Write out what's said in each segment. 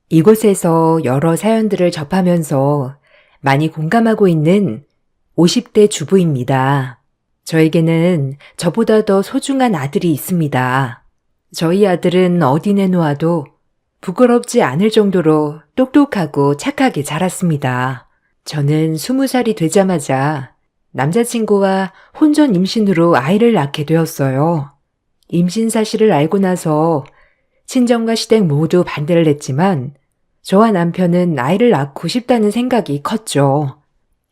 이곳에서 여러 사연들을 접하면서 많이 공감하고 있는 50대 주부입니다. 저에게는 저보다 더 소중한 아들이 있습니다. 저희 아들은 어디 내놓아도 부끄럽지 않을 정도로 똑똑하고 착하게 자랐습니다. 저는 20살이 되자마자 남자친구와 혼전 임신으로 아이를 낳게 되었어요. 임신 사실을 알고 나서 친정과 시댁 모두 반대를 했지만 저와 남편은 아이를 낳고 싶다는 생각이 컸죠.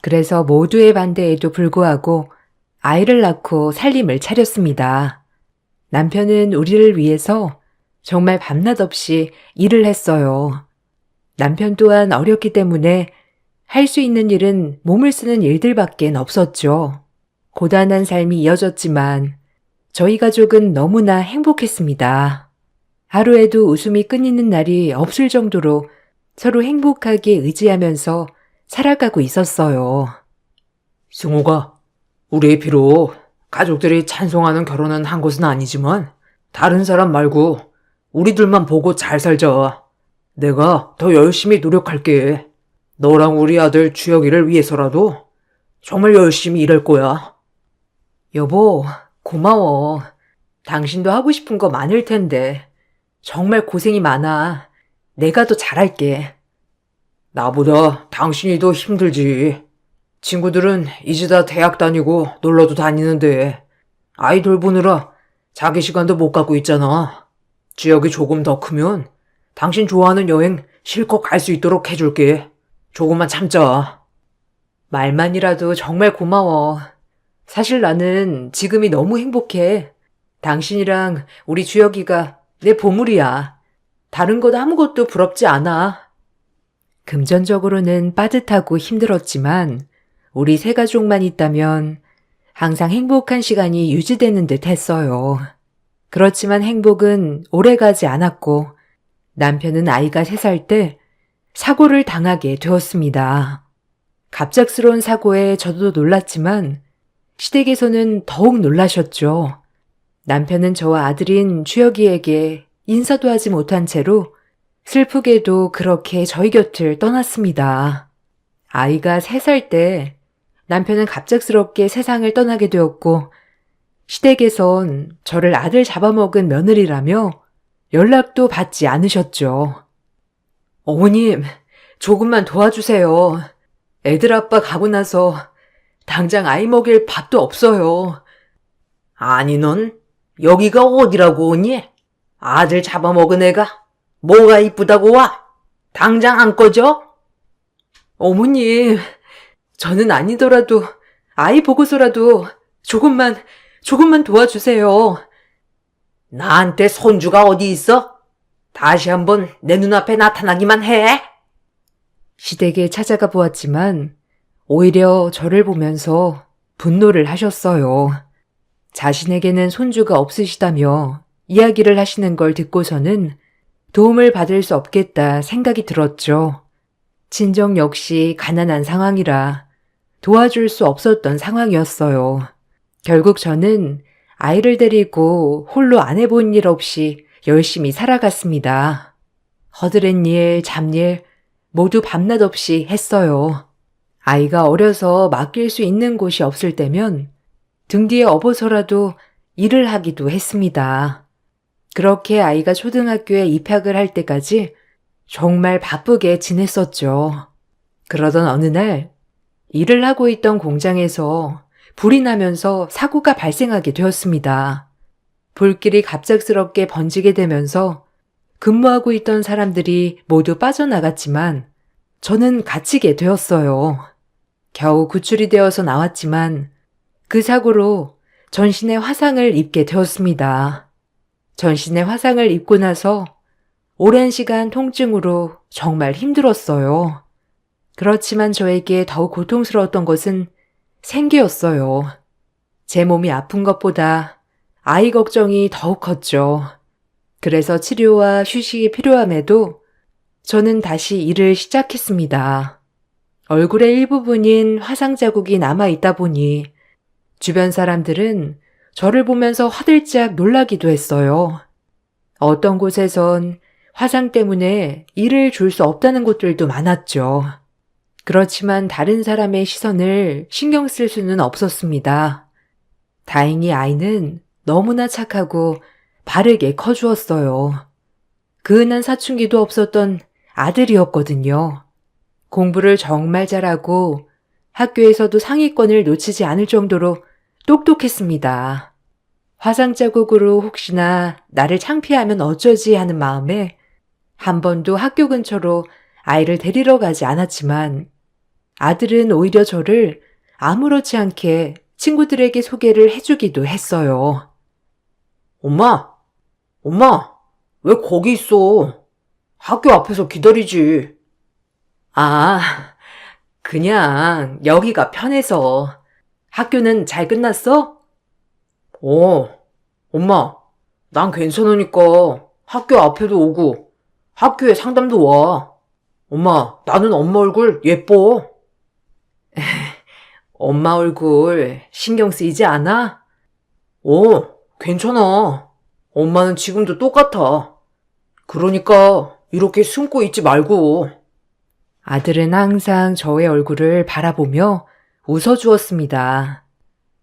그래서 모두의 반대에도 불구하고 아이를 낳고 살림을 차렸습니다. 남편은 우리를 위해서 정말 밤낮 없이 일을 했어요. 남편 또한 어렸기 때문에 할 수 있는 일은 몸을 쓰는 일들밖엔 없었죠. 고단한 삶이 이어졌지만 저희 가족은 너무나 행복했습니다. 하루에도 웃음이 끊이는 날이 없을 정도로 서로 행복하게 의지하면서 살아가고 있었어요. 승호가, 우리 비록 가족들이 찬송하는 결혼은 한 것은 아니지만 다른 사람 말고 우리들만 보고 잘 살자. 내가 더 열심히 노력할게. 너랑 우리 아들 주혁이를 위해서라도 정말 열심히 일할 거야. 여보, 고마워. 당신도 하고 싶은 거 많을 텐데 정말 고생이 많아. 내가 더 잘할게. 나보다 당신이 더 힘들지. 친구들은 이제 다 대학 다니고 놀러도 다니는데 아이 돌보느라 자기 시간도 못 갖고 있잖아. 주혁이 조금 더 크면 당신 좋아하는 여행 실컷 갈 수 있도록 해줄게. 조금만 참자. 말만이라도 정말 고마워. 사실 나는 지금이 너무 행복해. 당신이랑 우리 주혁이가 내 보물이야. 다른 것 아무것도 부럽지 않아. 금전적으로는 빠듯하고 힘들었지만 우리 세 가족만 있다면 항상 행복한 시간이 유지되는 듯 했어요. 그렇지만 행복은 오래가지 않았고 남편은 아이가 3살 때 사고를 당하게 되었습니다. 갑작스러운 사고에 저도 놀랐지만 시댁에서는 더욱 놀라셨죠. 남편은 저와 아들인 주혁이에게 인사도 하지 못한 채로 슬프게도 그렇게 저희 곁을 떠났습니다. 아이가 3살 때 남편은 갑작스럽게 세상을 떠나게 되었고 시댁에선 저를 아들 잡아먹은 며느리라며 연락도 받지 않으셨죠. 어머님, 조금만 도와주세요. 애들 아빠 가고 나서 당장 아이 먹일 밥도 없어요. 아니 넌 여기가 어디라고 오니? 아들 잡아먹은 애가 뭐가 이쁘다고 와? 당장 안 꺼져? 어머님, 저는 아니더라도 아이 보고서라도 조금만 도와주세요. 나한테 손주가 어디 있어? 다시 한번 내 눈앞에 나타나기만 해. 시댁에 찾아가 보았지만 오히려 저를 보면서 분노를 하셨어요. 자신에게는 손주가 없으시다며 이야기를 하시는 걸 듣고서는 도움을 받을 수 없겠다 생각이 들었죠. 친정 역시 가난한 상황이라 도와줄 수 없었던 상황이었어요. 결국 저는 아이를 데리고 홀로 안 해본 일 없이 열심히 살아갔습니다. 허드렛 일, 잡일 모두 밤낮 없이 했어요. 아이가 어려서 맡길 수 있는 곳이 없을 때면 등 뒤에 업어서라도 일을 하기도 했습니다. 그렇게 아이가 초등학교에 입학을 할 때까지 정말 바쁘게 지냈었죠. 그러던 어느 날 일을 하고 있던 공장에서 불이 나면서 사고가 발생하게 되었습니다. 불길이 갑작스럽게 번지게 되면서 근무하고 있던 사람들이 모두 빠져나갔지만 저는 갇히게 되었어요. 겨우 구출이 되어서 나왔지만 그 사고로 전신에 화상을 입게 되었습니다. 전신에 화상을 입고 나서 오랜 시간 통증으로 정말 힘들었어요. 그렇지만 저에게 더욱 고통스러웠던 것은 생계였어요. 제 몸이 아픈 것보다 아이 걱정이 더욱 컸죠. 그래서 치료와 휴식이 필요함에도 저는 다시 일을 시작했습니다. 얼굴의 일부분인 화상 자국이 남아있다 보니 주변 사람들은 저를 보면서 화들짝 놀라기도 했어요. 어떤 곳에선 화상 때문에 일을 줄 수 없다는 곳들도 많았죠. 그렇지만 다른 사람의 시선을 신경 쓸 수는 없었습니다. 다행히 아이는 너무나 착하고 바르게 커주었어요. 그은한 사춘기도 없었던 아들이었거든요. 공부를 정말 잘하고 학교에서도 상위권을 놓치지 않을 정도로 똑똑했습니다. 화상 자국으로 혹시나 나를 창피하면 어쩌지 하는 마음에 한 번도 학교 근처로 아이를 데리러 가지 않았지만 아들은 오히려 저를 아무렇지 않게 친구들에게 소개를 해주기도 했어요. 엄마, 왜 거기 있어? 학교 앞에서 기다리지. 아, 그냥 여기가 편해서. 학교는 잘 끝났어? 엄마, 난 괜찮으니까 학교 앞에도 오고 학교에 상담도 와. 엄마, 나는 엄마 얼굴 예뻐. 엄마 얼굴 신경 쓰이지 않아? 괜찮아. 엄마는 지금도 똑같아. 그러니까 이렇게 숨고 있지 말고. 아들은 항상 저의 얼굴을 바라보며 웃어주었습니다.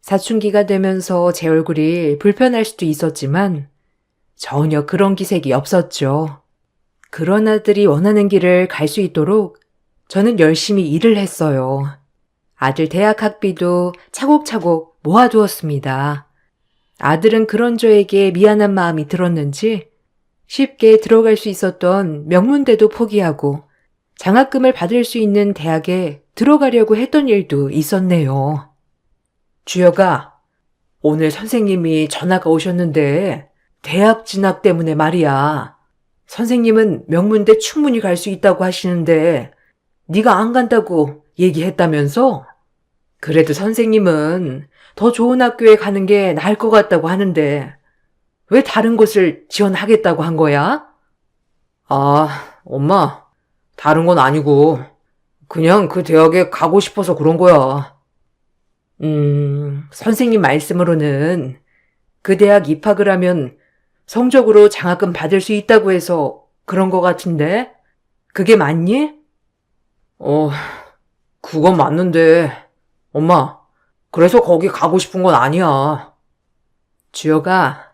사춘기가 되면서 제 얼굴이 불편할 수도 있었지만 전혀 그런 기색이 없었죠. 그런 아들이 원하는 길을 갈 수 있도록 저는 열심히 일을 했어요. 아들 대학 학비도 차곡차곡 모아두었습니다. 아들은 그런 저에게 미안한 마음이 들었는지 쉽게 들어갈 수 있었던 명문대도 포기하고 장학금을 받을 수 있는 대학에 들어가려고 했던 일도 있었네요. 주혁아, 오늘 선생님이 전화가 오셨는데 대학 진학 때문에 말이야. 선생님은 명문대 충분히 갈 수 있다고 하시는데 네가 안 간다고 얘기했다면서? 그래도 선생님은 더 좋은 학교에 가는 게 나을 것 같다고 하는데 왜 다른 곳을 지원하겠다고 한 거야? 엄마, 다른 건 아니고 그냥 그 대학에 가고 싶어서 그런 거야. 선생님 말씀으로는 그 대학 입학을 하면 성적으로 장학금 받을 수 있다고 해서 그런 것 같은데 그게 맞니? 그건 맞는데 엄마, 그래서 거기 가고 싶은 건 아니야. 주혁아,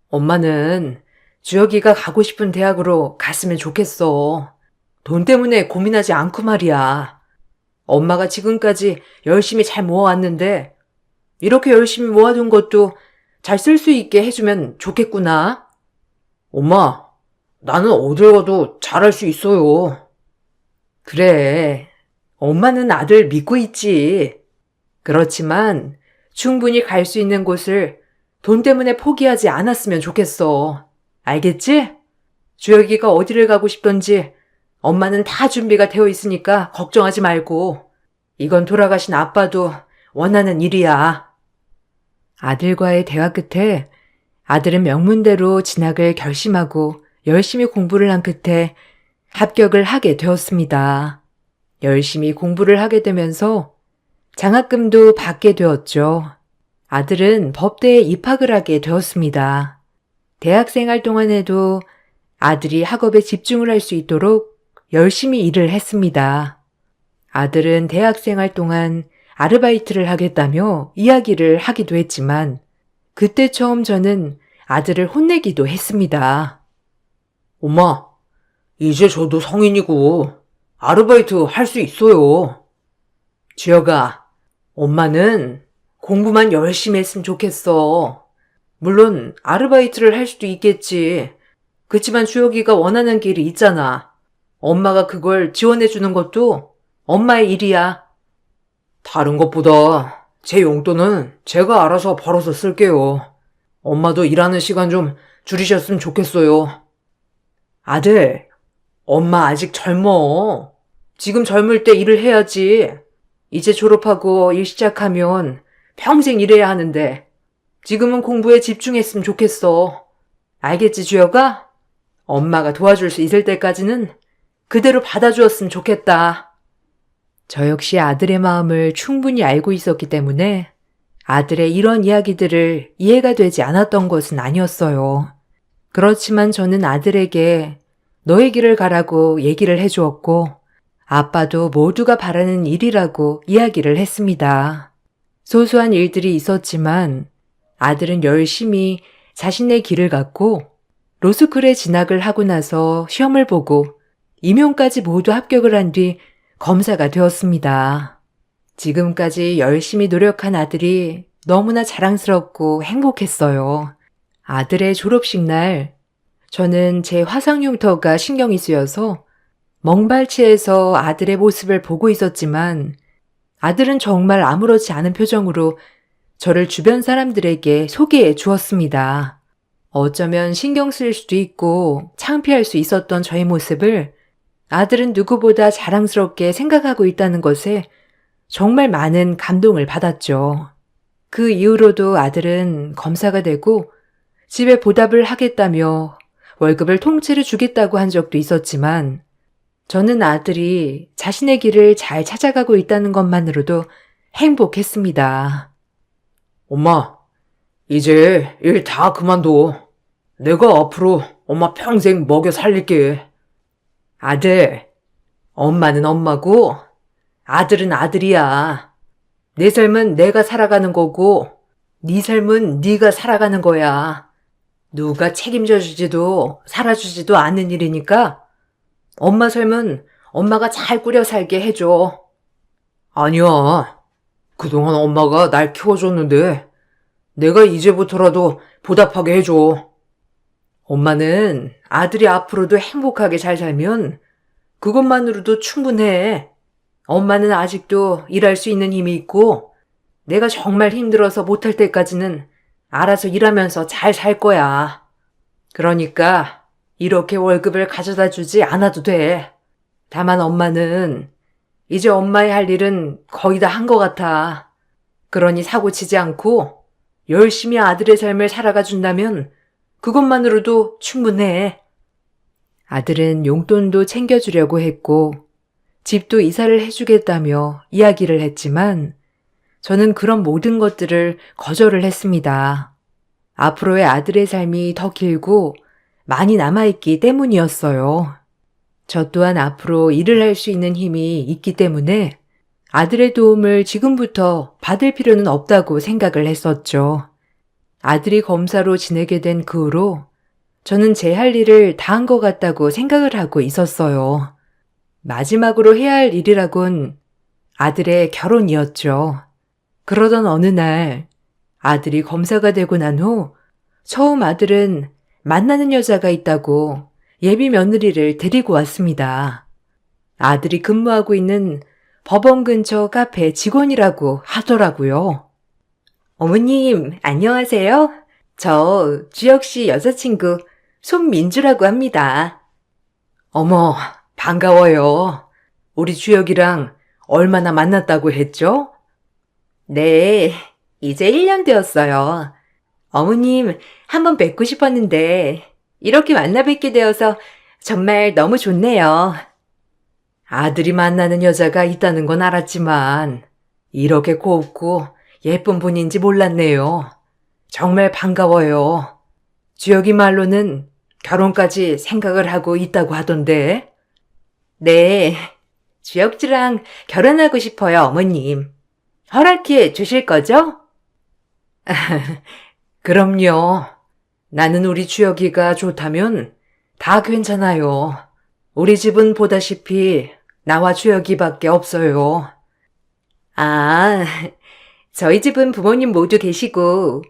엄마는 주혁이가 가고 싶은 대학으로 갔으면 좋겠어. 돈 때문에 고민하지 않고 말이야. 엄마가 지금까지 열심히 잘 모아왔는데 이렇게 열심히 모아둔 것도 잘 쓸 수 있게 해주면 좋겠구나. 엄마, 나는 어딜 가도 잘할 수 있어요. 그래, 엄마는 아들 믿고 있지. 그렇지만 충분히 갈 수 있는 곳을 돈 때문에 포기하지 않았으면 좋겠어. 알겠지? 주혁이가 어디를 가고 싶던지 엄마는 다 준비가 되어 있으니까 걱정하지 말고. 이건 돌아가신 아빠도 원하는 일이야. 아들과의 대화 끝에 아들은 명문대로 진학을 결심하고 열심히 공부를 한 끝에 합격을 하게 되었습니다. 열심히 공부를 하게 되면서 장학금도 받게 되었죠. 아들은 법대에 입학을 하게 되었습니다. 대학생활 동안에도 아들이 학업에 집중을 할 수 있도록 열심히 일을 했습니다. 아들은 대학생활 동안 아르바이트를 하겠다며 이야기를 하기도 했지만 그때 처음 저는 아들을 혼내기도 했습니다. 엄마, 이제 저도 성인이고 아르바이트 할 수 있어요. 주혁아, 엄마는 공부만 열심히 했으면 좋겠어. 물론 아르바이트를 할 수도 있겠지. 그치만 주혁이가 원하는 길이 있잖아. 엄마가 그걸 지원해주는 것도 엄마의 일이야. 다른 것보다 제 용돈은 제가 알아서 벌어서 쓸게요. 엄마도 일하는 시간 좀 줄이셨으면 좋겠어요. 아들, 엄마 아직 젊어. 지금 젊을 때 일을 해야지. 이제 졸업하고 일 시작하면 평생 일해야 하는데 지금은 공부에 집중했으면 좋겠어. 알겠지, 주혁아? 엄마가 도와줄 수 있을 때까지는 그대로 받아주었으면 좋겠다. 저 역시 아들의 마음을 충분히 알고 있었기 때문에 아들의 이런 이야기들을 이해가 되지 않았던 것은 아니었어요. 그렇지만 저는 아들에게 너의 길을 가라고 얘기를 해주었고, 아빠도 모두가 바라는 일이라고 이야기를 했습니다. 소소한 일들이 있었지만 아들은 열심히 자신의 길을 갔고 로스쿨에 진학을 하고 나서 시험을 보고 임용까지 모두 합격을 한 뒤 검사가 되었습니다. 지금까지 열심히 노력한 아들이 너무나 자랑스럽고 행복했어요. 아들의 졸업식 날 저는 제 화상 흉터가 신경이 쓰여서 멍발치에서 아들의 모습을 보고 있었지만 아들은 정말 아무렇지 않은 표정으로 저를 주변 사람들에게 소개해 주었습니다. 어쩌면 신경 쓰일 수도 있고 창피할 수 있었던 저의 모습을 아들은 누구보다 자랑스럽게 생각하고 있다는 것에 정말 많은 감동을 받았죠. 그 이후로도 아들은 검사가 되고 집에 보답을 하겠다며 월급을 통째로 주겠다고 한 적도 있었지만 저는 아들이 자신의 길을 잘 찾아가고 있다는 것만으로도 행복했습니다. 엄마, 이제 일 다 그만둬. 내가 앞으로 엄마 평생 먹여 살릴게. 아들, 엄마는 엄마고 아들은 아들이야. 내 삶은 내가 살아가는 거고 네 삶은 네가 살아가는 거야. 누가 책임져 주지도 살아주지도 않는 일이니까 엄마 삶은 엄마가 잘 꾸려 살게 해줘. 아니야. 그동안 엄마가 날 키워줬는데 내가 이제부터라도 보답하게 해줘. 엄마는 아들이 앞으로도 행복하게 잘 살면 그것만으로도 충분해. 엄마는 아직도 일할 수 있는 힘이 있고 내가 정말 힘들어서 못할 때까지는 알아서 일하면서 잘 살 거야. 그러니까 이렇게 월급을 가져다 주지 않아도 돼. 다만 엄마는 이제 엄마의 할 일은 거의 다 한 것 같아. 그러니 사고치지 않고 열심히 아들의 삶을 살아가 준다면 그것만으로도 충분해. 아들은 용돈도 챙겨주려고 했고 집도 이사를 해주겠다며 이야기를 했지만 저는 그런 모든 것들을 거절을 했습니다. 앞으로의 아들의 삶이 더 길고 많이 남아있기 때문이었어요. 저 또한 앞으로 일을 할 수 있는 힘이 있기 때문에 아들의 도움을 지금부터 받을 필요는 없다고 생각을 했었죠. 아들이 검사로 지내게 된 그 후로 저는 제 할 일을 다 한 것 같다고 생각을 하고 있었어요. 마지막으로 해야 할 일이라곤 아들의 결혼이었죠. 그러던 어느 날 아들이 검사가 되고 난 후 처음 아들은 만나는 여자가 있다고 예비 며느리를 데리고 왔습니다. 아들이 근무하고 있는 법원 근처 카페 직원이라고 하더라고요. 어머님, 안녕하세요. 저 주혁씨 여자친구 손민주라고 합니다. 어머, 반가워요. 우리 주혁이랑 얼마나 만났다고 했죠? 네, 이제 1년 되었어요. 어머님, 한번 뵙고 싶었는데 이렇게 만나 뵙게 되어서 정말 너무 좋네요. 아들이 만나는 여자가 있다는 건 알았지만 이렇게 곱고 예쁜 분인지 몰랐네요. 정말 반가워요. 주혁이 말로는 결혼까지 생각을 하고 있다고 하던데. 네, 주혁씨랑 결혼하고 싶어요, 어머님. 허락해 주실 거죠? 그럼요. 나는 우리 주혁이가 좋다면 다 괜찮아요. 우리 집은 보다시피 나와 주혁이밖에 없어요. 아, 저희 집은 부모님 모두 계시고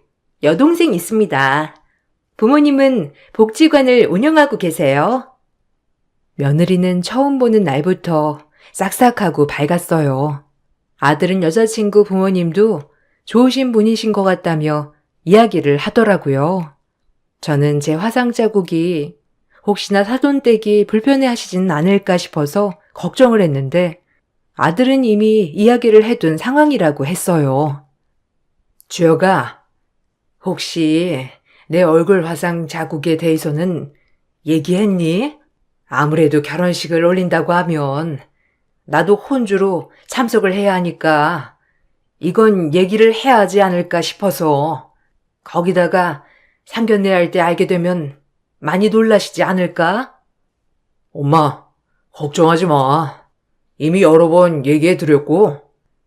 여동생 있습니다. 부모님은 복지관을 운영하고 계세요. 며느리는 처음 보는 날부터 싹싹하고 밝았어요. 아들은 여자친구 부모님도 좋으신 분이신 것 같다며 이야기를 하더라고요. 저는 제 화상 자국이 혹시나 사돈 댁이 불편해 하시진 않을까 싶어서 걱정을 했는데 아들은 이미 이야기를 해둔 상황이라고 했어요. 주혁아, 혹시 내 얼굴 화상 자국에 대해서는 얘기했니? 아무래도 결혼식을 올린다고 하면 나도 혼주로 참석을 해야 하니까 이건 얘기를 해야 하지 않을까 싶어서 거기다가 상견례 할 때 알게 되면 많이 놀라시지 않을까? 엄마, 걱정하지 마. 이미 여러 번 얘기해 드렸고,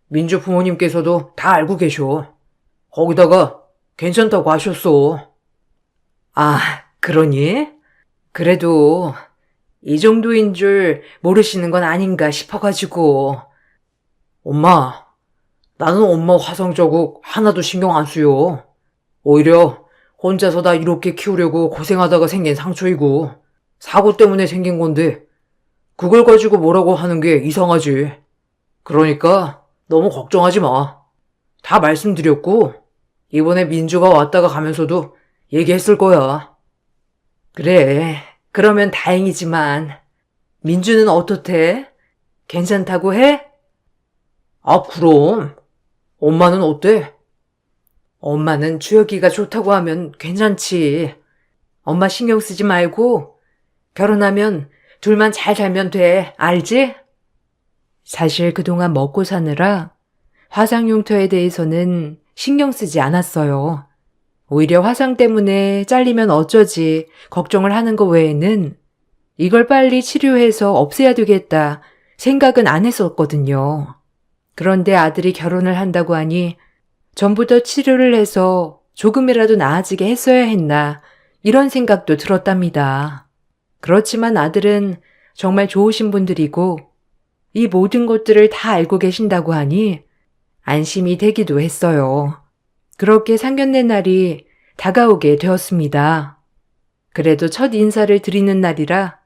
민주 부모님께서도 다 알고 계셔. 거기다가 괜찮다고 하셨어. 아, 그러니? 그래도 이 정도인 줄 모르시는 건 아닌가 싶어가지고. 엄마, 나는 엄마 화상자국 하나도 신경 안 쓰여. 오히려 혼자서 나 이렇게 키우려고 고생하다가 생긴 상처이고, 사고 때문에 생긴 건데, 그걸 가지고 뭐라고 하는 게 이상하지. 그러니까 너무 걱정하지 마. 다 말씀드렸고, 이번에 민주가 왔다가 가면서도 얘기했을 거야. 그래, 그러면 다행이지만, 민주는 어떻대? 괜찮다고 해? 아, 그럼. 엄마는 어때? 엄마는 주혁이가 좋다고 하면 괜찮지. 엄마 신경 쓰지 말고, 결혼하면 둘만 잘 살면 돼, 알지? 사실 그동안 먹고 사느라 화상 흉터에 대해서는 신경 쓰지 않았어요. 오히려 화상 때문에 잘리면 어쩌지 걱정을 하는 거 외에는 이걸 빨리 치료해서 없애야 되겠다 생각은 안 했었거든요. 그런데 아들이 결혼을 한다고 하니 전부터 치료를 해서 조금이라도 나아지게 했어야 했나 이런 생각도 들었답니다. 그렇지만 아들은 정말 좋으신 분들이고 이 모든 것들을 다 알고 계신다고 하니 안심이 되기도 했어요. 그렇게 상견례 날이 다가오게 되었습니다. 그래도 첫 인사를 드리는 날이라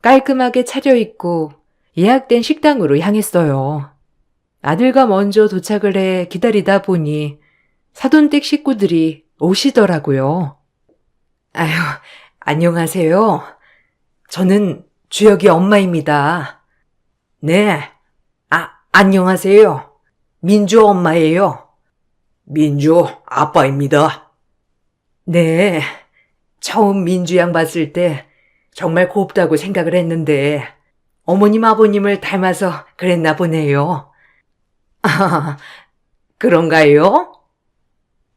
깔끔하게 차려입고 예약된 식당으로 향했어요. 아들과 먼저 도착을 해 기다리다 보니 사돈댁 식구들이 오시더라고요. 아유, 안녕하세요. 저는 주혁이 엄마입니다. 네. 안녕하세요. 민주 엄마예요. 민주 아빠입니다. 네. 처음 민주 양 봤을 때 정말 곱다고 생각을 했는데 어머님 아버님을 닮아서 그랬나 보네요. 아, 그런가요?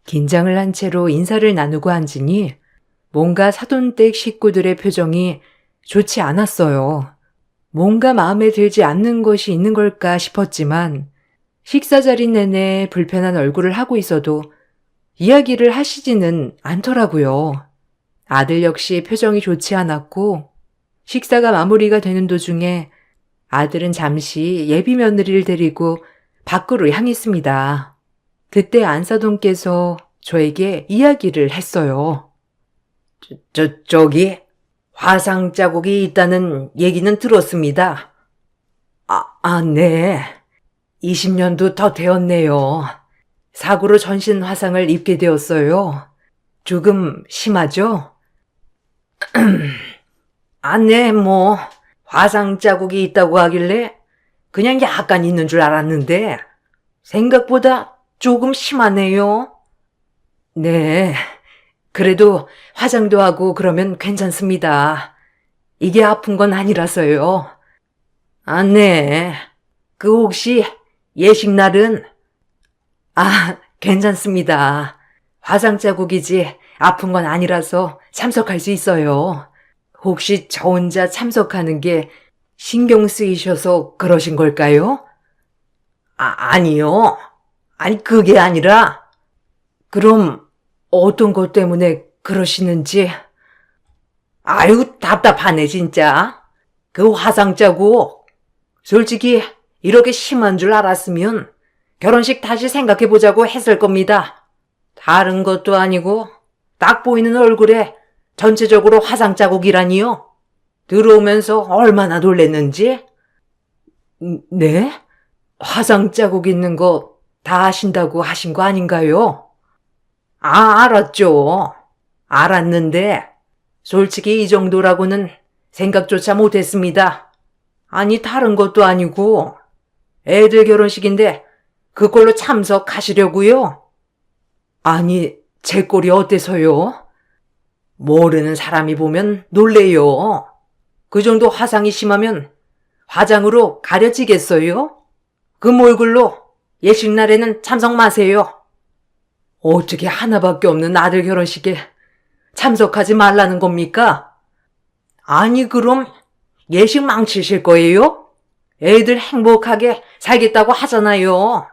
긴장을 한 채로 인사를 나누고 앉으니 뭔가 사돈댁 식구들의 표정이 좋지 않았어요. 뭔가 마음에 들지 않는 것이 있는 걸까 싶었지만 식사 자리 내내 불편한 얼굴을 하고 있어도 이야기를 하시지는 않더라고요. 아들 역시 표정이 좋지 않았고 식사가 마무리가 되는 도중에 아들은 잠시 예비 며느리를 데리고 밖으로 향했습니다. 그때 안사돈께서 저에게 이야기를 했어요. 저기, 화상 자국이 있다는 얘기는 들었습니다. 네. 20년도 더 되었네요. 사고로 전신 화상을 입게 되었어요. 조금 심하죠? 네, 화상 자국이 있다고 하길래 그냥 약간 있는 줄 알았는데, 생각보다 조금 심하네요. 네. 그래도 화장도 하고 그러면 괜찮습니다. 이게 아픈 건 아니라서요. 네. 그 혹시 예식날은? 괜찮습니다. 화상 자국이지 아픈 건 아니라서 참석할 수 있어요. 혹시 저 혼자 참석하는 게 신경 쓰이셔서 그러신 걸까요? 아니요. 아니, 그게 아니라. 그럼 어떤 것 때문에 그러시는지? 아유, 답답하네, 진짜. 그 화상 자국. 솔직히, 이렇게 심한 줄 알았으면 결혼식 다시 생각해보자고 했을 겁니다. 다른 것도 아니고, 딱 보이는 얼굴에 전체적으로 화상 자국이라니요. 들어오면서 얼마나 놀랬는지. 네? 화상 자국 있는 거 다 아신다고 하신 거 아닌가요? 알았죠. 알았는데, 솔직히 이 정도라고는 생각조차 못했습니다. 아니, 다른 것도 아니고, 애들 결혼식인데, 그걸로 참석하시려고요? 아니, 제 꼴이 어때서요? 모르는 사람이 보면 놀래요. 그 정도 화상이 심하면 화장으로 가려지겠어요? 그 얼굴로 예식날에는 참석 마세요. 어떻게 하나밖에 없는 아들 결혼식에 참석하지 말라는 겁니까? 아니, 그럼 예식 망치실 거예요? 애들 행복하게 살겠다고 하잖아요.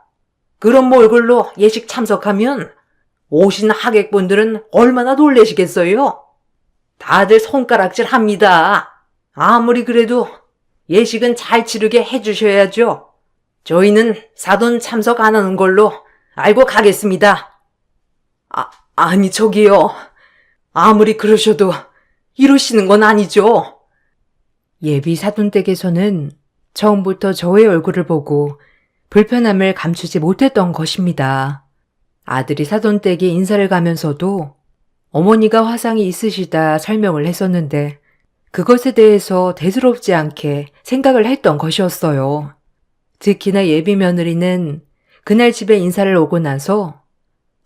그런 몰골로 예식 참석하면 오신 하객분들은 얼마나 놀라시겠어요? 다들 손가락질 합니다. 아무리 그래도 예식은 잘 치르게 해주셔야죠. 저희는 사돈 참석 안 하는 걸로 알고 가겠습니다. 아니 저기요. 아무리 그러셔도 이러시는 건 아니죠. 예비 사돈댁에서는 처음부터 저의 얼굴을 보고 불편함을 감추지 못했던 것입니다. 아들이 사돈댁에 인사를 가면서도 어머니가 화상이 있으시다 설명을 했었는데 그것에 대해서 대수롭지 않게 생각을 했던 것이었어요. 특히나 예비 며느리는 그날 집에 인사를 오고 나서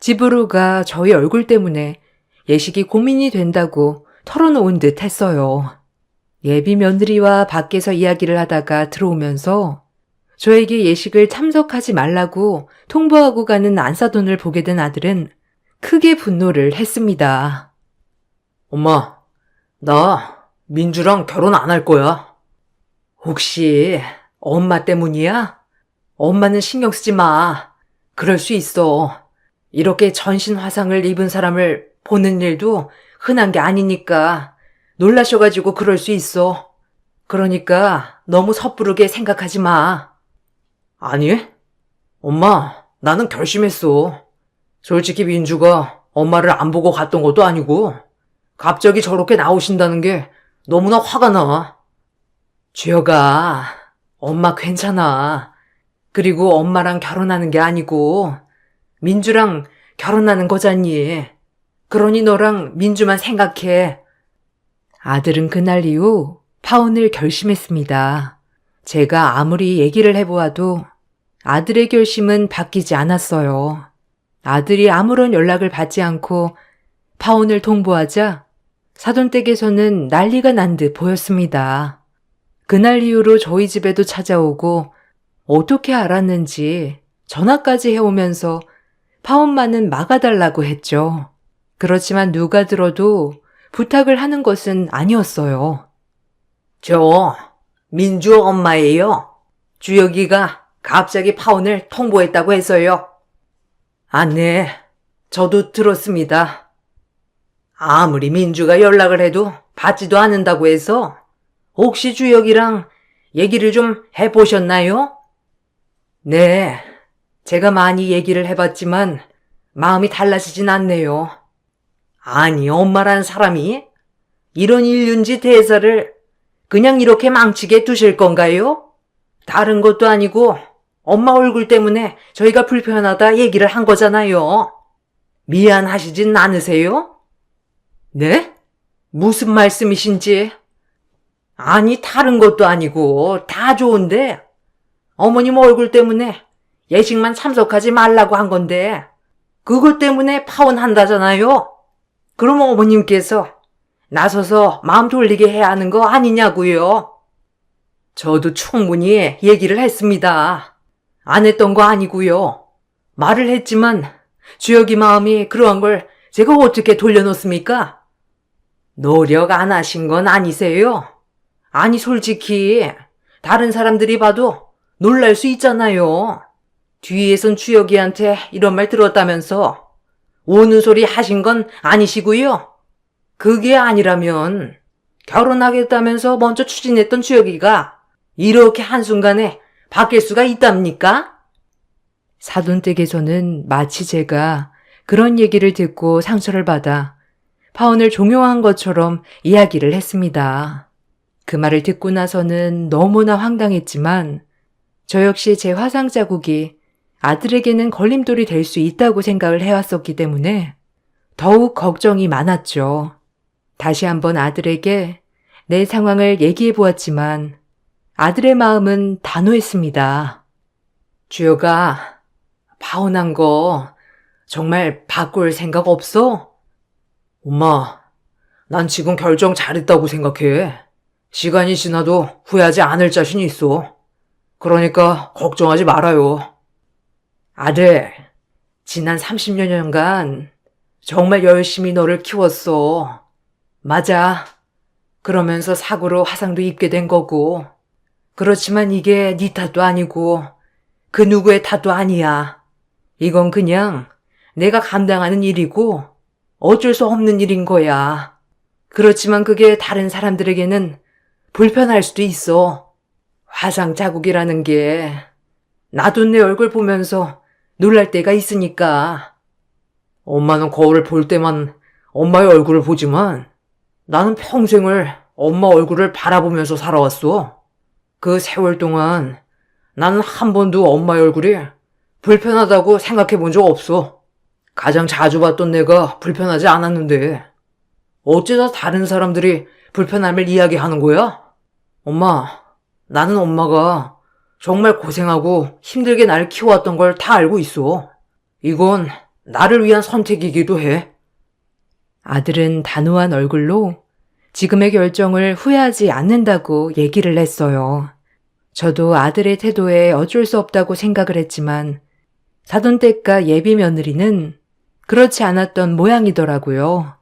집으로 가 저희 얼굴 때문에 예식이 고민이 된다고 털어놓은 듯 했어요. 예비 며느리와 밖에서 이야기를 하다가 들어오면서 저에게 예식을 참석하지 말라고 통보하고 가는 안사돈을 보게 된 아들은 크게 분노를 했습니다. 엄마, 나 민주랑 결혼 안 할 거야. 혹시 엄마 때문이야? 엄마는 신경 쓰지 마. 그럴 수 있어. 이렇게 전신 화상을 입은 사람을 보는 일도 흔한 게 아니니까 놀라셔가지고 그럴 수 있어. 그러니까 너무 섣부르게 생각하지 마. 아니, 엄마, 나는 결심했어. 솔직히 민주가 엄마를 안 보고 갔던 것도 아니고 갑자기 저렇게 나오신다는 게 너무나 화가 나. 주혁아, 엄마 괜찮아. 그리고 엄마랑 결혼하는 게 아니고 민주랑 결혼하는 거잖니. 그러니 너랑 민주만 생각해. 아들은 그날 이후 파혼을 결심했습니다. 제가 아무리 얘기를 해보아도 아들의 결심은 바뀌지 않았어요. 아들이 아무런 연락을 받지 않고 파혼을 통보하자 사돈댁에서는 난리가 난 듯 보였습니다. 그날 이후로 저희 집에도 찾아오고 어떻게 알았는지 전화까지 해오면서 파혼만은 막아달라고 했죠. 그렇지만 누가 들어도 부탁을 하는 것은 아니었어요. 저 민주 엄마예요. 주혁이가 갑자기 파혼을 통보했다고 해서요. 네, 저도 들었습니다. 아무리 민주가 연락을 해도 받지도 않는다고 해서 혹시 주혁이랑 얘기를 좀 해보셨나요? 네, 제가 많이 얘기를 해봤지만 마음이 달라지진 않네요. 아니, 엄마란 사람이 이런 일륜지 대사를 그냥 이렇게 망치게 두실 건가요? 다른 것도 아니고 엄마 얼굴 때문에 저희가 불편하다 얘기를 한 거잖아요. 미안하시진 않으세요? 네? 무슨 말씀이신지? 아니, 다른 것도 아니고 다 좋은데 어머님 얼굴 때문에 예식만 참석하지 말라고 한 건데 그것 때문에 파혼한다잖아요. 그럼 어머님께서 나서서 마음 돌리게 해야 하는 거 아니냐고요. 저도 충분히 얘기를 했습니다. 안 했던 거 아니고요. 말을 했지만 주혁이 마음이 그러한 걸 제가 어떻게 돌려놓습니까? 노력 안 하신 건 아니세요? 아니 솔직히 다른 사람들이 봐도 놀랄 수 있잖아요. 뒤에선 주혁이한테 이런 말 들었다면서 우는 소리 하신 건 아니시고요. 그게 아니라면 결혼하겠다면서 먼저 추진했던 주혁이가 이렇게 한순간에 바뀔 수가 있답니까? 사돈댁에서는 마치 제가 그런 얘기를 듣고 상처를 받아 파혼을 종용한 것처럼 이야기를 했습니다. 그 말을 듣고 나서는 너무나 황당했지만 저 역시 제 화상 자국이 아들에게는 걸림돌이 될 수 있다고 생각을 해왔었기 때문에 더욱 걱정이 많았죠. 다시 한번 아들에게 내 상황을 얘기해 보았지만 아들의 마음은 단호했습니다. 주혁아, 파혼한 거 정말 바꿀 생각 없어? 엄마, 난 지금 결정 잘했다고 생각해. 시간이 지나도 후회하지 않을 자신이 있어. 그러니까 걱정하지 말아요. 아들, 지난 30여 년간 정말 열심히 너를 키웠어. 맞아. 그러면서 사고로 화상도 입게 된 거고. 그렇지만 이게 네 탓도 아니고 그 누구의 탓도 아니야. 이건 그냥 내가 감당하는 일이고 어쩔 수 없는 일인 거야. 그렇지만 그게 다른 사람들에게는 불편할 수도 있어. 화상 자국이라는 게 나도 내 얼굴 보면서 놀랄 때가 있으니까. 엄마는 거울을 볼 때만 엄마의 얼굴을 보지만 나는 평생을 엄마 얼굴을 바라보면서 살아왔어. 그 세월 동안 나는 한 번도 엄마의 얼굴이 불편하다고 생각해 본 적 없어. 가장 자주 봤던 내가 불편하지 않았는데 어째서 다른 사람들이 불편함을 이야기하는 거야? 엄마, 나는 엄마가 정말 고생하고 힘들게 나를 키워왔던 걸 다 알고 있어. 이건 나를 위한 선택이기도 해. 아들은 단호한 얼굴로 지금의 결정을 후회하지 않는다고 얘기를 했어요. 저도 아들의 태도에 어쩔 수 없다고 생각을 했지만 사돈댁과 예비 며느리는 그렇지 않았던 모양이더라고요.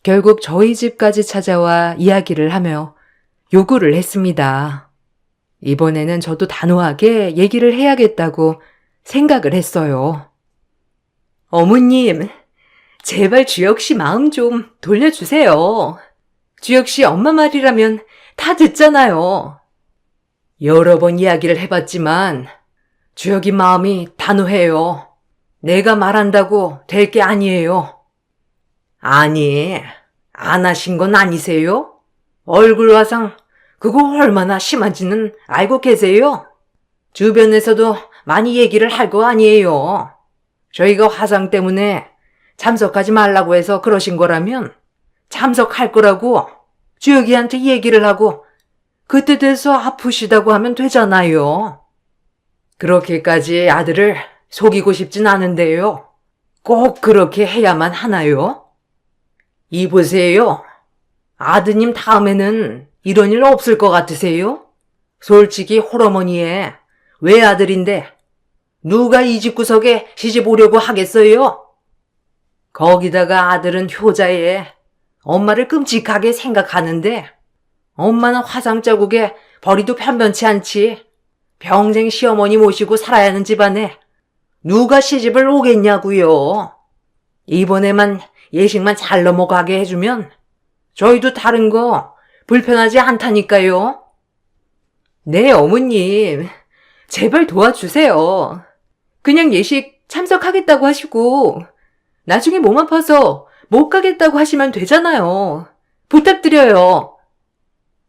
결국 저희 집까지 찾아와 이야기를 하며 요구를 했습니다. 이번에는 저도 단호하게 얘기를 해야겠다고 생각을 했어요. 어머님, 제발 주혁 씨 마음 좀 돌려주세요. 주혁 씨 엄마 말이라면 다 듣잖아요. 여러 번 이야기를 해봤지만 주혁이 마음이 단호해요. 내가 말한다고 될 게 아니에요. 아니, 안 하신 건 아니세요? 얼굴 화상 그거 얼마나 심한지는 알고 계세요? 주변에서도 많이 얘기를 할 거 아니에요. 저희가 화상 때문에 참석하지 말라고 해서 그러신 거라면 참석할 거라고 주혁이한테 얘기를 하고 그때 돼서 아프시다고 하면 되잖아요. 그렇게까지 아들을 속이고 싶진 않은데요. 꼭 그렇게 해야만 하나요? 이보세요. 아드님 다음에는 이런 일 없을 것 같으세요? 솔직히 홀어머니의 외아들인데 누가 이 집구석에 시집 오려고 하겠어요? 거기다가 아들은 효자에 엄마를 끔찍하게 생각하는데 엄마는 화상 자국에 벌이도 편변치 않지. 평생 시어머니 모시고 살아야 하는 집안에 누가 시집을 오겠냐고요. 이번에만 예식만 잘 넘어가게 해주면 저희도 다른 거 불편하지 않다니까요. 네, 어머님. 제발 도와주세요. 그냥 예식 참석하겠다고 하시고 나중에 몸 아파서 못 가겠다고 하시면 되잖아요. 부탁드려요.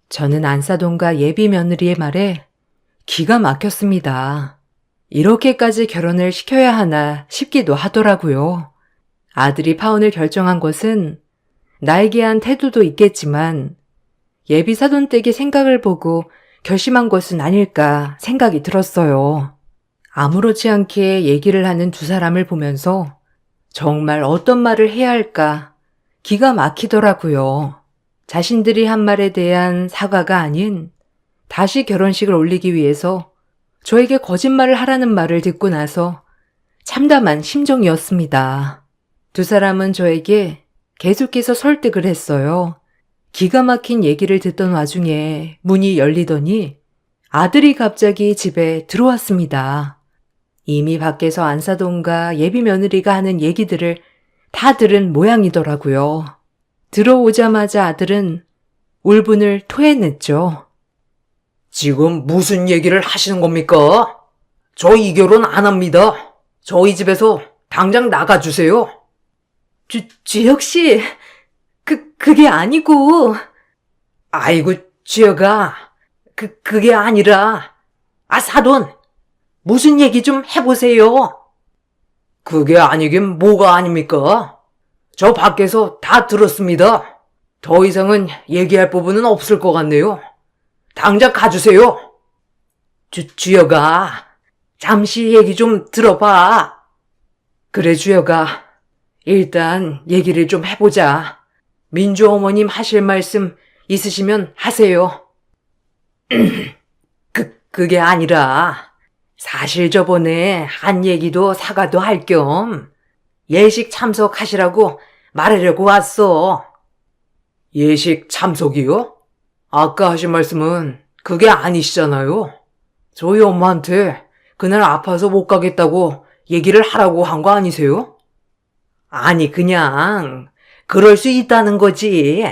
저는 안사돈과 예비 며느리의 말에 기가 막혔습니다. 이렇게까지 결혼을 시켜야 하나 싶기도 하더라고요. 아들이 파혼을 결정한 것은 나에게 한 태도도 있겠지만 예비 사돈댁의 생각을 보고 결심한 것은 아닐까 생각이 들었어요. 아무렇지 않게 얘기를 하는 두 사람을 보면서 정말 어떤 말을 해야 할까 기가 막히더라고요. 자신들이 한 말에 대한 사과가 아닌 다시 결혼식을 올리기 위해서 저에게 거짓말을 하라는 말을 듣고 나서 참담한 심정이었습니다. 두 사람은 저에게 계속해서 설득을 했어요. 기가 막힌 얘기를 듣던 와중에 문이 열리더니 아들이 갑자기 집에 들어왔습니다. 이미 밖에서 안사돈과 예비 며느리가 하는 얘기들을 다 들은 모양이더라고요. 들어오자마자 아들은 울분을 토해냈죠. 지금 무슨 얘기를 하시는 겁니까? 저 이 결혼 안 합니다. 저희 집에서 당장 나가주세요. 주혁 씨, 그게 아니고. 아이고, 지혁아. 그게 아니라. 사돈. 무슨 얘기 좀 해보세요. 그게 아니긴 뭐가 아닙니까? 저 밖에서 다 들었습니다. 더 이상은 얘기할 부분은 없을 것 같네요. 당장 가주세요. 주혁아, 잠시 얘기 좀 들어봐. 그래, 주혁아. 일단 얘기를 좀 해보자. 민주 어머님 하실 말씀 있으시면 하세요. 그게 아니라 사실 저번에 한 얘기도 사과도 할 겸 예식 참석하시라고 말하려고 왔어. 예식 참석이요? 아까 하신 말씀은 그게 아니시잖아요. 저희 엄마한테 그날 아파서 못 가겠다고 얘기를 하라고 한 거 아니세요? 아니, 그냥, 그럴 수 있다는 거지.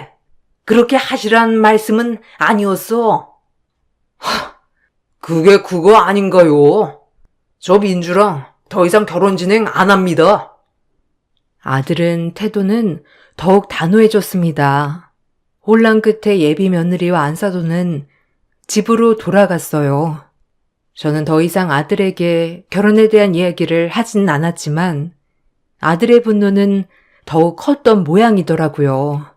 그렇게 하시란 말씀은 아니었어. 그게 그거 아닌가요? 저 민주랑 더 이상 결혼 진행 안 합니다. 아들은 태도는 더욱 단호해졌습니다. 혼란 끝에 예비 며느리와 안사도는 집으로 돌아갔어요. 저는 더 이상 아들에게 결혼에 대한 이야기를 하진 않았지만 아들의 분노는 더욱 컸던 모양이더라고요.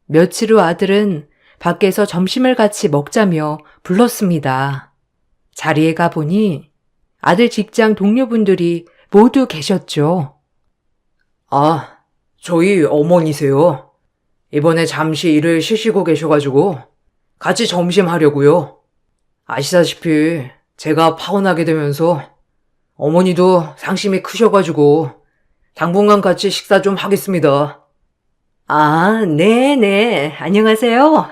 며칠 후 아들은 밖에서 점심을 같이 먹자며 불렀습니다. 자리에 가보니 아들 직장 동료분들이 모두 계셨죠. 아, 저희 어머니세요. 이번에 잠시 일을 쉬시고 계셔가지고 같이 점심 하려고요. 아시다시피 제가 파혼하게 되면서 어머니도 상심이 크셔가지고 당분간 같이 식사 좀 하겠습니다. 아, 네네. 안녕하세요.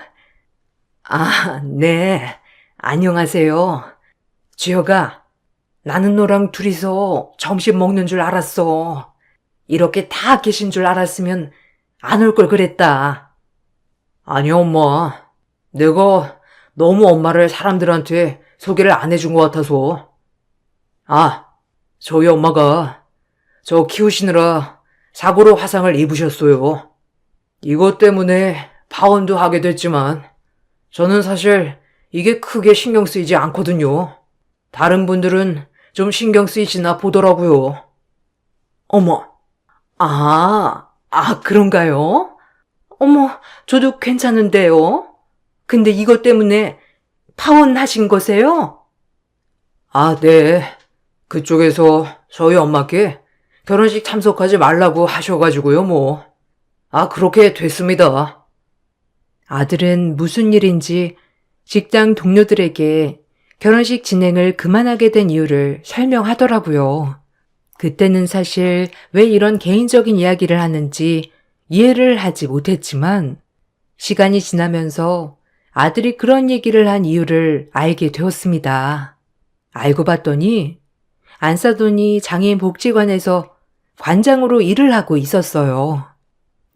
아, 네. 안녕하세요. 주혁아, 나는 너랑 둘이서 점심 먹는 줄 알았어. 이렇게 다 계신 줄 알았으면 안 올 걸 그랬다. 아니, 엄마. 내가 너무 엄마를 사람들한테 소개를 안 해준 것 같아서. 아, 저희 엄마가 저 키우시느라 사고로 화상을 입으셨어요. 이것 때문에 파혼도 하게 됐지만 저는 사실 이게 크게 신경 쓰이지 않거든요. 다른 분들은 좀 신경 쓰이시나 보더라고요. 어머, 그런가요? 어머, 저도 괜찮은데요? 근데 이것 때문에 파혼하신 거세요? 아, 네. 그쪽에서 저희 엄마께 결혼식 참석하지 말라고 하셔가지고요, 뭐. 아, 그렇게 됐습니다. 아들은 무슨 일인지 직장 동료들에게 결혼식 진행을 그만하게 된 이유를 설명하더라고요. 그때는 사실 왜 이런 개인적인 이야기를 하는지 이해를 하지 못했지만 시간이 지나면서 아들이 그런 얘기를 한 이유를 알게 되었습니다. 알고 봤더니 안사돈이 장애인 복지관에서 관장으로 일을 하고 있었어요.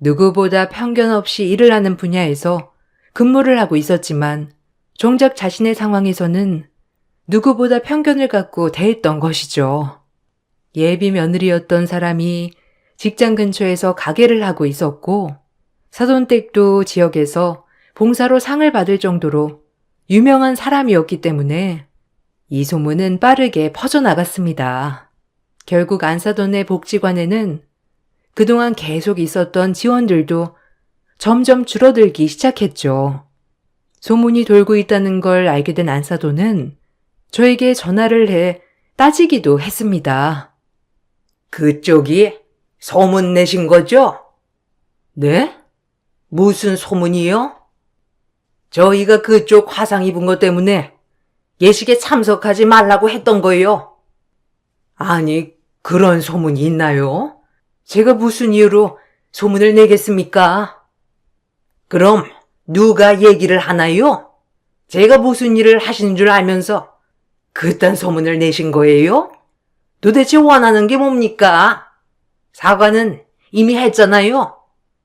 누구보다 편견 없이 일을 하는 분야에서 근무를 하고 있었지만 정작 자신의 상황에서는 누구보다 편견을 갖고 대했던 것이죠. 예비 며느리였던 사람이 직장 근처에서 가게를 하고 있었고 사돈댁도 지역에서 봉사로 상을 받을 정도로 유명한 사람이었기 때문에 이 소문은 빠르게 퍼져나갔습니다. 결국 안사돈의 복지관에는 그동안 계속 있었던 지원들도 점점 줄어들기 시작했죠. 소문이 돌고 있다는 걸 알게 된 안사돈은 저에게 전화를 해 따지기도 했습니다. 그쪽이 소문 내신 거죠? 네? 무슨 소문이요? 저희가 그쪽 화상 입은 것 때문에 예식에 참석하지 말라고 했던 거예요. 아니, 그런 소문이 있나요? 제가 무슨 이유로 소문을 내겠습니까? 그럼 누가 얘기를 하나요? 제가 무슨 일을 하시는 줄 알면서 그딴 소문을 내신 거예요? 도대체 원하는 게 뭡니까? 사과는 이미 했잖아요.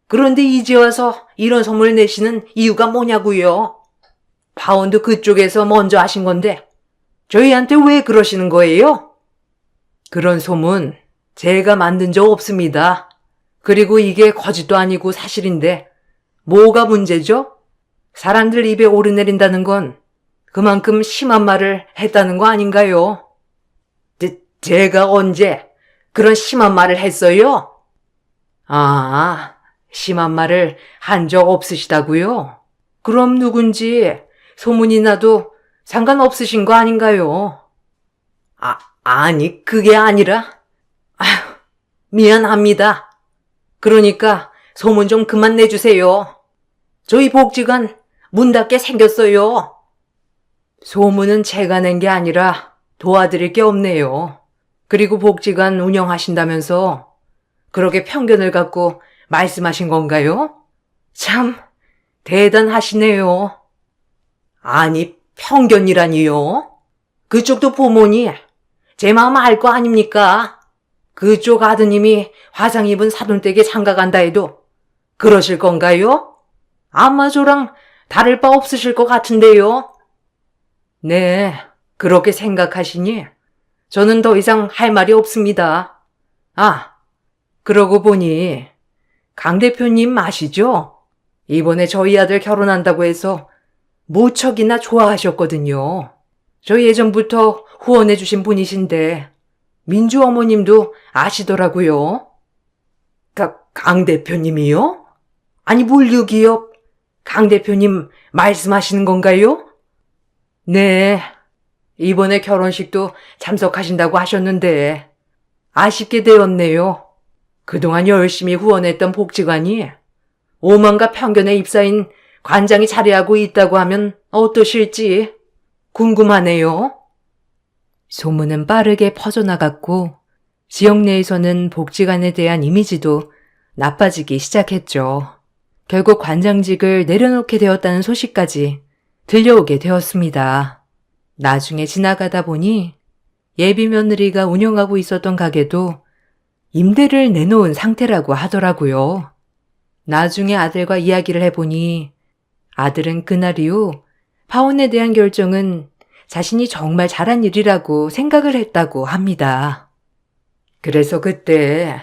그런데 이제 와서 이런 소문을 내시는 이유가 뭐냐고요? 파혼도 그쪽에서 먼저 하신 건데 저희한테 왜 그러시는 거예요? 그런 소문 제가 만든 적 없습니다. 그리고 이게 거짓도 아니고 사실인데 뭐가 문제죠? 사람들 입에 오르내린다는 건 그만큼 심한 말을 했다는 거 아닌가요? 제가 언제 그런 심한 말을 했어요? 아, 심한 말을 한 적 없으시다고요? 그럼 누군지 소문이 나도 상관없으신 거 아닌가요? 아니, 그게 아니라, 아휴, 미안합니다. 그러니까 소문 좀 그만 내주세요. 저희 복지관 문 닫게 생겼어요. 소문은 제가 낸 게 아니라 도와드릴 게 없네요. 그리고 복지관 운영하신다면서 그렇게 편견을 갖고 말씀하신 건가요? 참 대단하시네요. 아니, 편견이라니요? 그쪽도 부모니 제 마음 알 거 아닙니까? 그쪽 아드님이 화상 입은 사돈댁에 장가 간다 해도 그러실 건가요? 아마 저랑 다를 바 없으실 것 같은데요? 네, 그렇게 생각하시니 저는 더 이상 할 말이 없습니다. 아, 그러고 보니 강 대표님 아시죠? 이번에 저희 아들 결혼한다고 해서 무척이나 좋아하셨거든요. 저 예전부터 후원해 주신 분이신데 민주 어머님도 아시더라고요. 강 대표님이요? 아니 물류기업 강 대표님 말씀하시는 건가요? 네, 이번에 결혼식도 참석하신다고 하셨는데 아쉽게 되었네요. 그동안 열심히 후원했던 복지관이 오만과 편견에 휩싸인 관장이 자리하고 있다고 하면 어떠실지 궁금하네요. 소문은 빠르게 퍼져나갔고 지역 내에서는 복지관에 대한 이미지도 나빠지기 시작했죠. 결국 관장직을 내려놓게 되었다는 소식까지 들려오게 되었습니다. 나중에 지나가다 보니 예비 며느리가 운영하고 있었던 가게도 임대를 내놓은 상태라고 하더라고요. 나중에 아들과 이야기를 해보니 아들은 그날 이후 파혼에 대한 결정은 자신이 정말 잘한 일이라고 생각을 했다고 합니다. 그래서 그때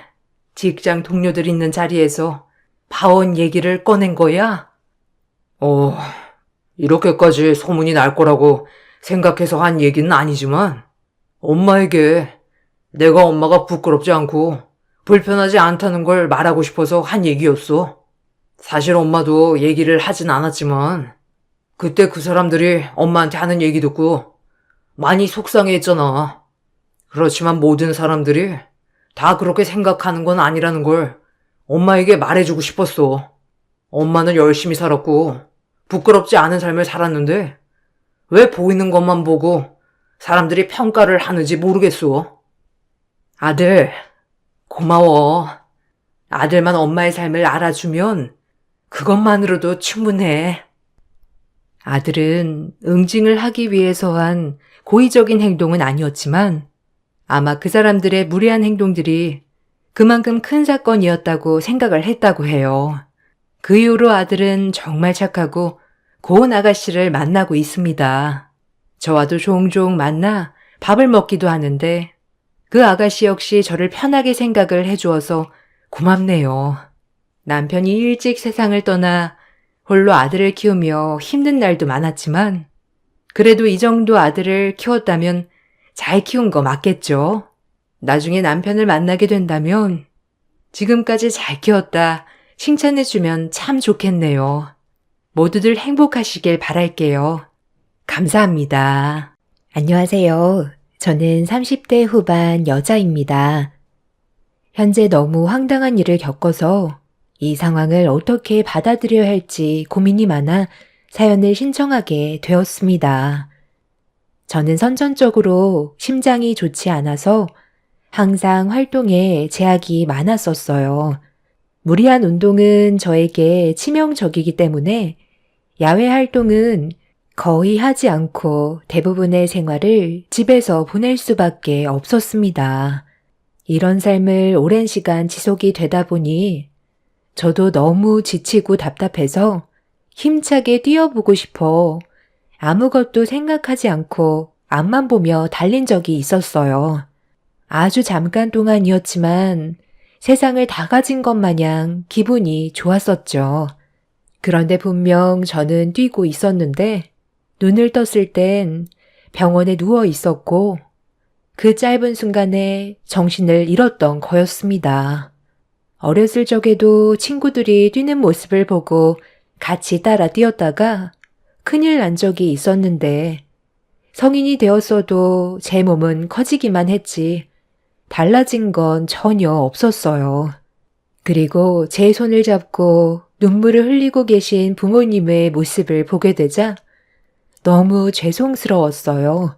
직장 동료들 있는 자리에서 파혼 얘기를 꺼낸 거야? 이렇게까지 소문이 날 거라고 생각해서 한 얘기는 아니지만 엄마에게 내가 엄마가 부끄럽지 않고 불편하지 않다는 걸 말하고 싶어서 한 얘기였어. 사실 엄마도 얘기를 하진 않았지만 그때 그 사람들이 엄마한테 하는 얘기 듣고 많이 속상해했잖아. 그렇지만 모든 사람들이 다 그렇게 생각하는 건 아니라는 걸 엄마에게 말해주고 싶었어. 엄마는 열심히 살았고 부끄럽지 않은 삶을 살았는데 왜 보이는 것만 보고 사람들이 평가를 하는지 모르겠어. 아들, 고마워. 아들만 엄마의 삶을 알아주면 그것만으로도 충분해. 아들은 응징을 하기 위해서 한 고의적인 행동은 아니었지만 아마 그 사람들의 무례한 행동들이 그만큼 큰 사건이었다고 생각을 했다고 해요. 그 이후로 아들은 정말 착하고 고운 아가씨를 만나고 있습니다. 저와도 종종 만나 밥을 먹기도 하는데 그 아가씨 역시 저를 편하게 생각을 해주어서 고맙네요. 남편이 일찍 세상을 떠나 홀로 아들을 키우며 힘든 날도 많았지만 그래도 이 정도 아들을 키웠다면 잘 키운 거 맞겠죠? 나중에 남편을 만나게 된다면 지금까지 잘 키웠다 칭찬해주면 참 좋겠네요. 모두들 행복하시길 바랄게요. 감사합니다. 안녕하세요. 저는 30대 후반 여자입니다. 현재 너무 황당한 일을 겪어서 이 상황을 어떻게 받아들여야 할지 고민이 많아 사연을 신청하게 되었습니다. 저는 선천적으로 심장이 좋지 않아서 항상 활동에 제약이 많았었어요. 무리한 운동은 저에게 치명적이기 때문에 야외 활동은 거의 하지 않고 대부분의 생활을 집에서 보낼 수밖에 없었습니다. 이런 삶을 오랜 시간 지속이 되다 보니 저도 너무 지치고 답답해서 힘차게 뛰어보고 싶어 아무것도 생각하지 않고 앞만 보며 달린 적이 있었어요. 아주 잠깐 동안이었지만 세상을 다 가진 것 마냥 기분이 좋았었죠. 그런데 분명 저는 뛰고 있었는데 눈을 떴을 땐 병원에 누워 있었고 그 짧은 순간에 정신을 잃었던 거였습니다. 어렸을 적에도 친구들이 뛰는 모습을 보고 같이 따라 뛰었다가 큰일 난 적이 있었는데 성인이 되었어도 제 몸은 커지기만 했지 달라진 건 전혀 없었어요. 그리고 제 손을 잡고 눈물을 흘리고 계신 부모님의 모습을 보게 되자 너무 죄송스러웠어요.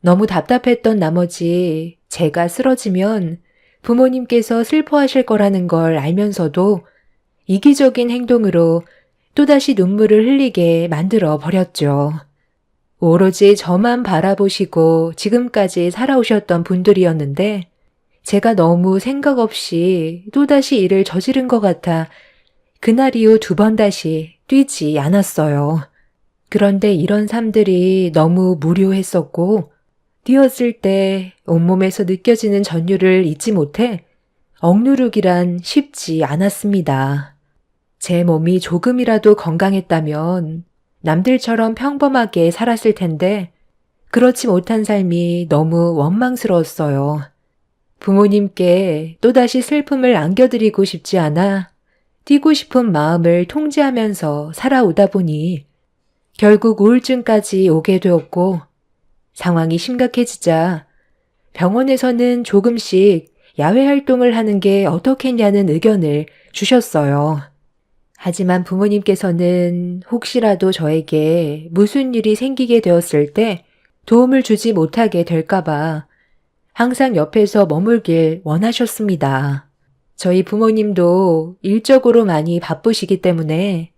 너무 답답했던 나머지 제가 쓰러지면 부모님께서 슬퍼하실 거라는 걸 알면서도 이기적인 행동으로 또다시 눈물을 흘리게 만들어 버렸죠. 오로지 저만 바라보시고 지금까지 살아오셨던 분들이었는데 제가 너무 생각 없이 또다시 일을 저지른 것 같아 그날 이후 2번 다시 뛰지 않았어요. 그런데 이런 삶들이 너무 무료했었고 뛰었을 때 온몸에서 느껴지는 전율을 잊지 못해 억누르기란 쉽지 않았습니다. 제 몸이 조금이라도 건강했다면 남들처럼 평범하게 살았을 텐데 그렇지 못한 삶이 너무 원망스러웠어요. 부모님께 또다시 슬픔을 안겨드리고 싶지 않아 뛰고 싶은 마음을 통제하면서 살아오다 보니 결국 우울증까지 오게 되었고 상황이 심각해지자 병원에서는 조금씩 야외 활동을 하는 게 어떻겠냐는 의견을 주셨어요. 하지만 부모님께서는 혹시라도 저에게 무슨 일이 생기게 되었을 때 도움을 주지 못하게 될까봐 항상 옆에서 머물길 원하셨습니다. 저희 부모님도 일적으로 많이 바쁘시기 때문에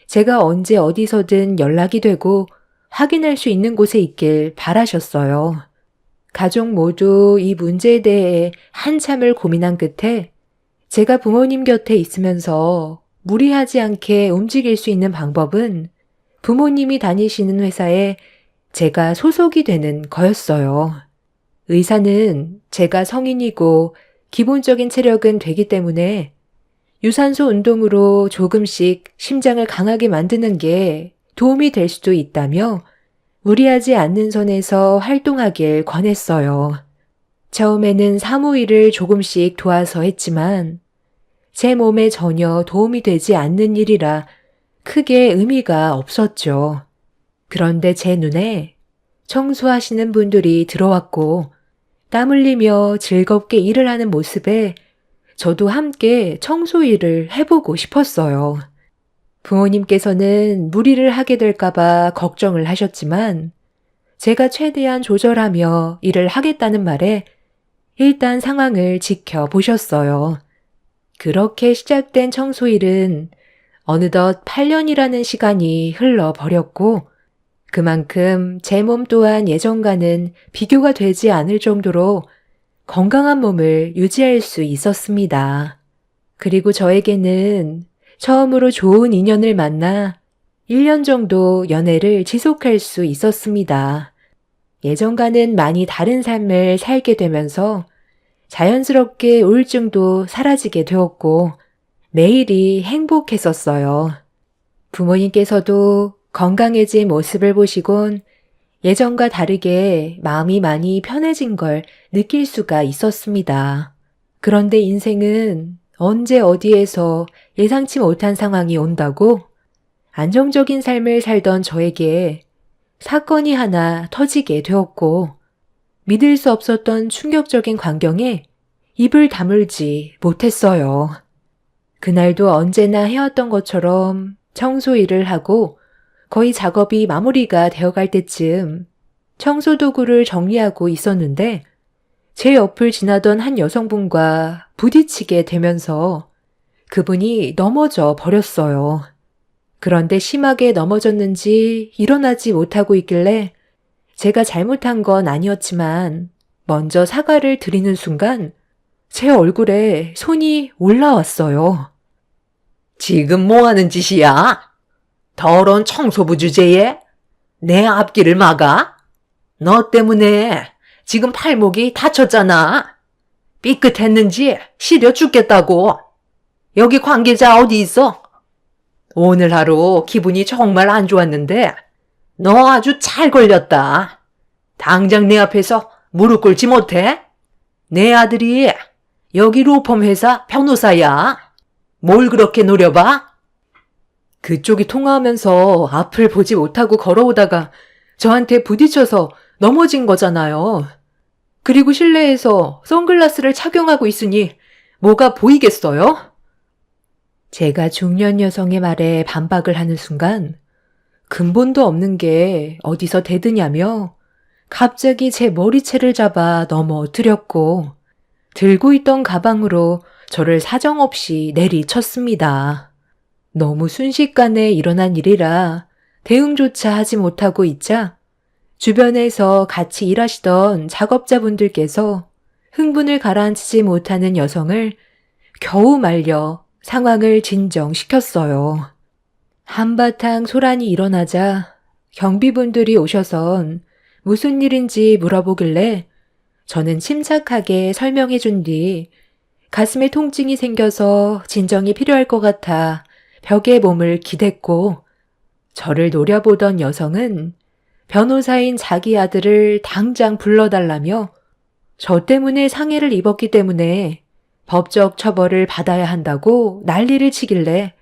제가 언제 어디서든 연락이 되고 확인할 수 있는 곳에 있길 바라셨어요. 가족 모두 이 문제에 대해 한참을 고민한 끝에 제가 부모님 곁에 있으면서 무리하지 않게 움직일 수 있는 방법은 부모님이 다니시는 회사에 제가 소속이 되는 거였어요. 의사는 제가 성인이고 기본적인 체력은 되기 때문에 유산소 운동으로 조금씩 심장을 강하게 만드는 게 도움이 될 수도 있다며 무리하지 않는 선에서 활동하길 권했어요. 처음에는 사무 일을 조금씩 도와서 했지만 제 몸에 전혀 도움이 되지 않는 일이라 크게 의미가 없었죠. 그런데 제 눈에 청소하시는 분들이 들어왔고 땀 흘리며 즐겁게 일을 하는 모습에 저도 함께 청소 일을 해보고 싶었어요. 부모님께서는 무리를 하게 될까봐 걱정을 하셨지만 제가 최대한 조절하며 일을 하겠다는 말에 일단 상황을 지켜보셨어요. 그렇게 시작된 청소일은 어느덧 8년이라는 시간이 흘러버렸고 그만큼 제 몸 또한 예전과는 비교가 되지 않을 정도로 건강한 몸을 유지할 수 있었습니다. 그리고 저에게는 처음으로 좋은 인연을 만나 1년 정도 연애를 지속할 수 있었습니다. 예전과는 많이 다른 삶을 살게 되면서 자연스럽게 우울증도 사라지게 되었고 매일이 행복했었어요. 부모님께서도 건강해진 모습을 보시곤 예전과 다르게 마음이 많이 편해진 걸 느낄 수가 있었습니다. 그런데 인생은 언제 어디에서 예상치 못한 상황이 온다고 안정적인 삶을 살던 저에게 사건이 하나 터지게 되었고 믿을 수 없었던 충격적인 광경에 입을 다물지 못했어요. 그날도 언제나 해왔던 것처럼 청소 일을 하고 거의 작업이 마무리가 되어갈 때쯤 청소 도구를 정리하고 있었는데 제 옆을 지나던 한 여성분과 부딪히게 되면서 그분이 넘어져 버렸어요. 그런데 심하게 넘어졌는지 일어나지 못하고 있길래 제가 잘못한 건 아니었지만 먼저 사과를 드리는 순간 제 얼굴에 손이 올라왔어요. 지금 뭐 하는 짓이야? 더러운 청소부 주제에 내 앞길을 막아? 너 때문에 지금 팔목이 다쳤잖아. 삐끗했는지 시려 죽겠다고. 여기 관계자 어디 있어? 오늘 하루 기분이 정말 안 좋았는데 너 아주 잘 걸렸다. 당장 내 앞에서 무릎 꿇지 못해? 내 아들이 여기 로펌 회사 변호사야. 뭘 그렇게 노려봐? 그쪽이 통화하면서 앞을 보지 못하고 걸어오다가 저한테 부딪혀서 넘어진 거잖아요. 그리고 실내에서 선글라스를 착용하고 있으니 뭐가 보이겠어요? 제가 중년 여성의 말에 반박을 하는 순간 근본도 없는 게 어디서 대드냐며 갑자기 제 머리채를 잡아 넘어뜨렸고 들고 있던 가방으로 저를 사정없이 내리쳤습니다. 너무 순식간에 일어난 일이라 대응조차 하지 못하고 있자 주변에서 같이 일하시던 작업자분들께서 흥분을 가라앉히지 못하는 여성을 겨우 말려 상황을 진정시켰어요. 한바탕 소란이 일어나자 경비분들이 오셔선 무슨 일인지 물어보길래 저는 침착하게 설명해 준 뒤 가슴에 통증이 생겨서 진정이 필요할 것 같아 벽에 몸을 기댔고 저를 노려보던 여성은 변호사인 자기 아들을 당장 불러달라며 저 때문에 상해를 입었기 때문에 법적 처벌을 받아야 한다고 난리를 치길래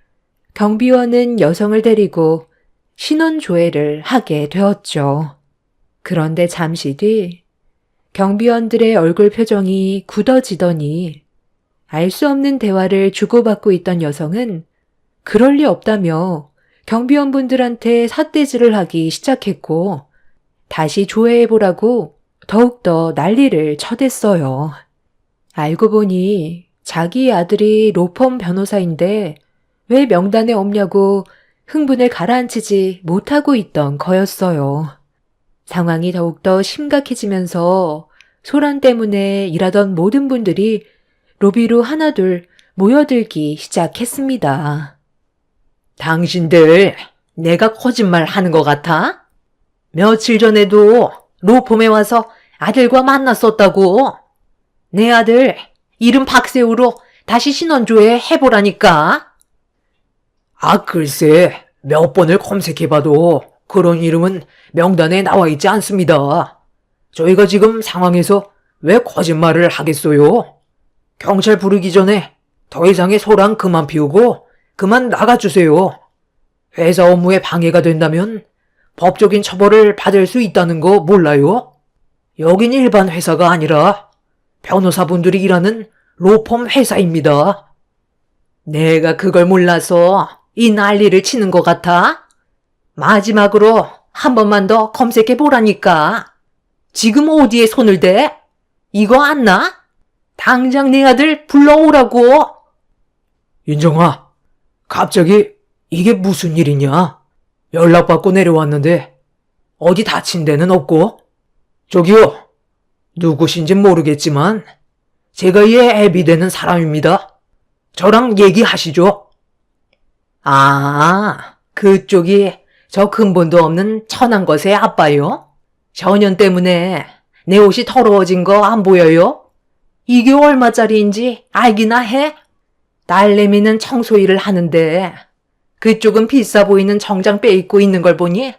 경비원은 여성을 데리고 신원조회를 하게 되었죠. 그런데 잠시 뒤 경비원들의 얼굴 표정이 굳어지더니 알 수 없는 대화를 주고받고 있던 여성은 그럴 리 없다며 경비원분들한테 삿대질을 하기 시작했고 다시 조회해보라고 더욱더 난리를 쳐댔어요. 알고 보니 자기 아들이 로펌 변호사인데 왜 명단에 없냐고 흥분을 가라앉히지 못하고 있던 거였어요. 상황이 더욱더 심각해지면서 소란 때문에 일하던 모든 분들이 로비로 하나둘 모여들기 시작했습니다. 당신들, 내가 거짓말 하는 것 같아? 며칠 전에도 로펌에 와서 아들과 만났었다고. 내 아들, 이름 박세우로 다시 신원조회 해보라니까. 아, 글쎄, 몇 번을 검색해봐도 그런 이름은 명단에 나와 있지 않습니다. 저희가 지금 상황에서 왜 거짓말을 하겠어요? 경찰 부르기 전에 더 이상의 소란 그만 피우고 그만 나가주세요. 회사 업무에 방해가 된다면 법적인 처벌을 받을 수 있다는 거 몰라요? 여긴 일반 회사가 아니라 변호사분들이 일하는 로펌 회사입니다. 내가 그걸 몰라서 이 난리를 치는 것 같아? 마지막으로 한 번만 더 검색해 보라니까. 지금 어디에 손을 대? 이거 안 나? 당장 내 아들 불러오라고. 윤정아, 갑자기 이게 무슨 일이냐? 연락받고 내려왔는데 어디 다친 데는 없고? 저기요, 누구신진 모르겠지만 제가 이 애비 되는 사람입니다. 저랑 얘기하시죠. 아, 그쪽이 저 근본도 없는 천한 것의 아빠요? 전현 때문에 내 옷이 더러워진 거 안 보여요? 이게 얼마짜리인지 알기나 해? 딸내미는 청소 일을 하는데 그쪽은 비싸 보이는 정장 빼입고 있는 걸 보니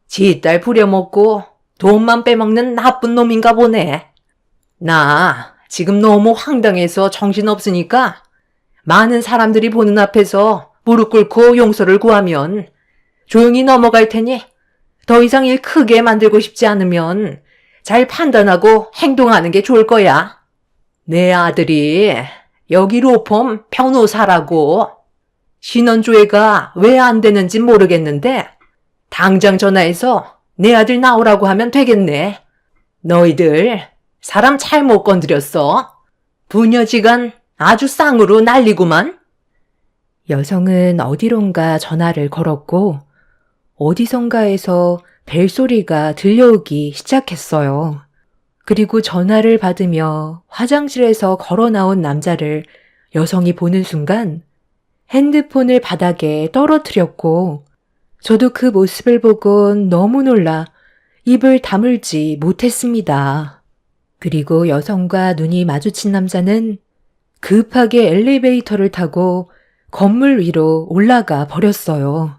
지 딸 부려먹고 돈만 빼먹는 나쁜 놈인가 보네. 나 지금 너무 황당해서 정신없으니까 많은 사람들이 보는 앞에서 무릎 꿇고 용서를 구하면 조용히 넘어갈 테니 더 이상 일 크게 만들고 싶지 않으면 잘 판단하고 행동하는 게 좋을 거야. 내 아들이 여기 로펌 변호사라고. 신원조회가 왜 안 되는지 모르겠는데 당장 전화해서 내 아들 나오라고 하면 되겠네. 너희들 사람 잘못 건드렸어. 부녀지간 아주 쌍으로 날리구만. 여성은 어디론가 전화를 걸었고 어디선가에서 벨소리가 들려오기 시작했어요. 그리고 전화를 받으며 화장실에서 걸어 나온 남자를 여성이 보는 순간 핸드폰을 바닥에 떨어뜨렸고 저도 그 모습을 보곤 너무 놀라 입을 다물지 못했습니다. 그리고 여성과 눈이 마주친 남자는 급하게 엘리베이터를 타고 건물 위로 올라가 버렸어요.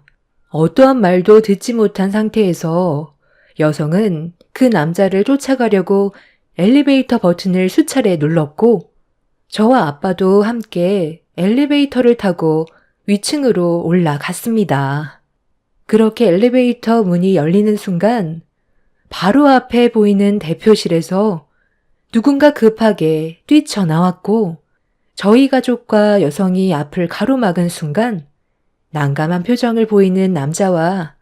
어떠한 말도 듣지 못한 상태에서 여성은 그 남자를 쫓아가려고 엘리베이터 버튼을 수차례 눌렀고 저와 아빠도 함께 엘리베이터를 타고 위층으로 올라갔습니다. 그렇게 엘리베이터 문이 열리는 순간 바로 앞에 보이는 대표실에서 누군가 급하게 뛰쳐나왔고 저희 가족과 여성이 앞을 가로막은 순간 난감한 표정을 보이는 남자와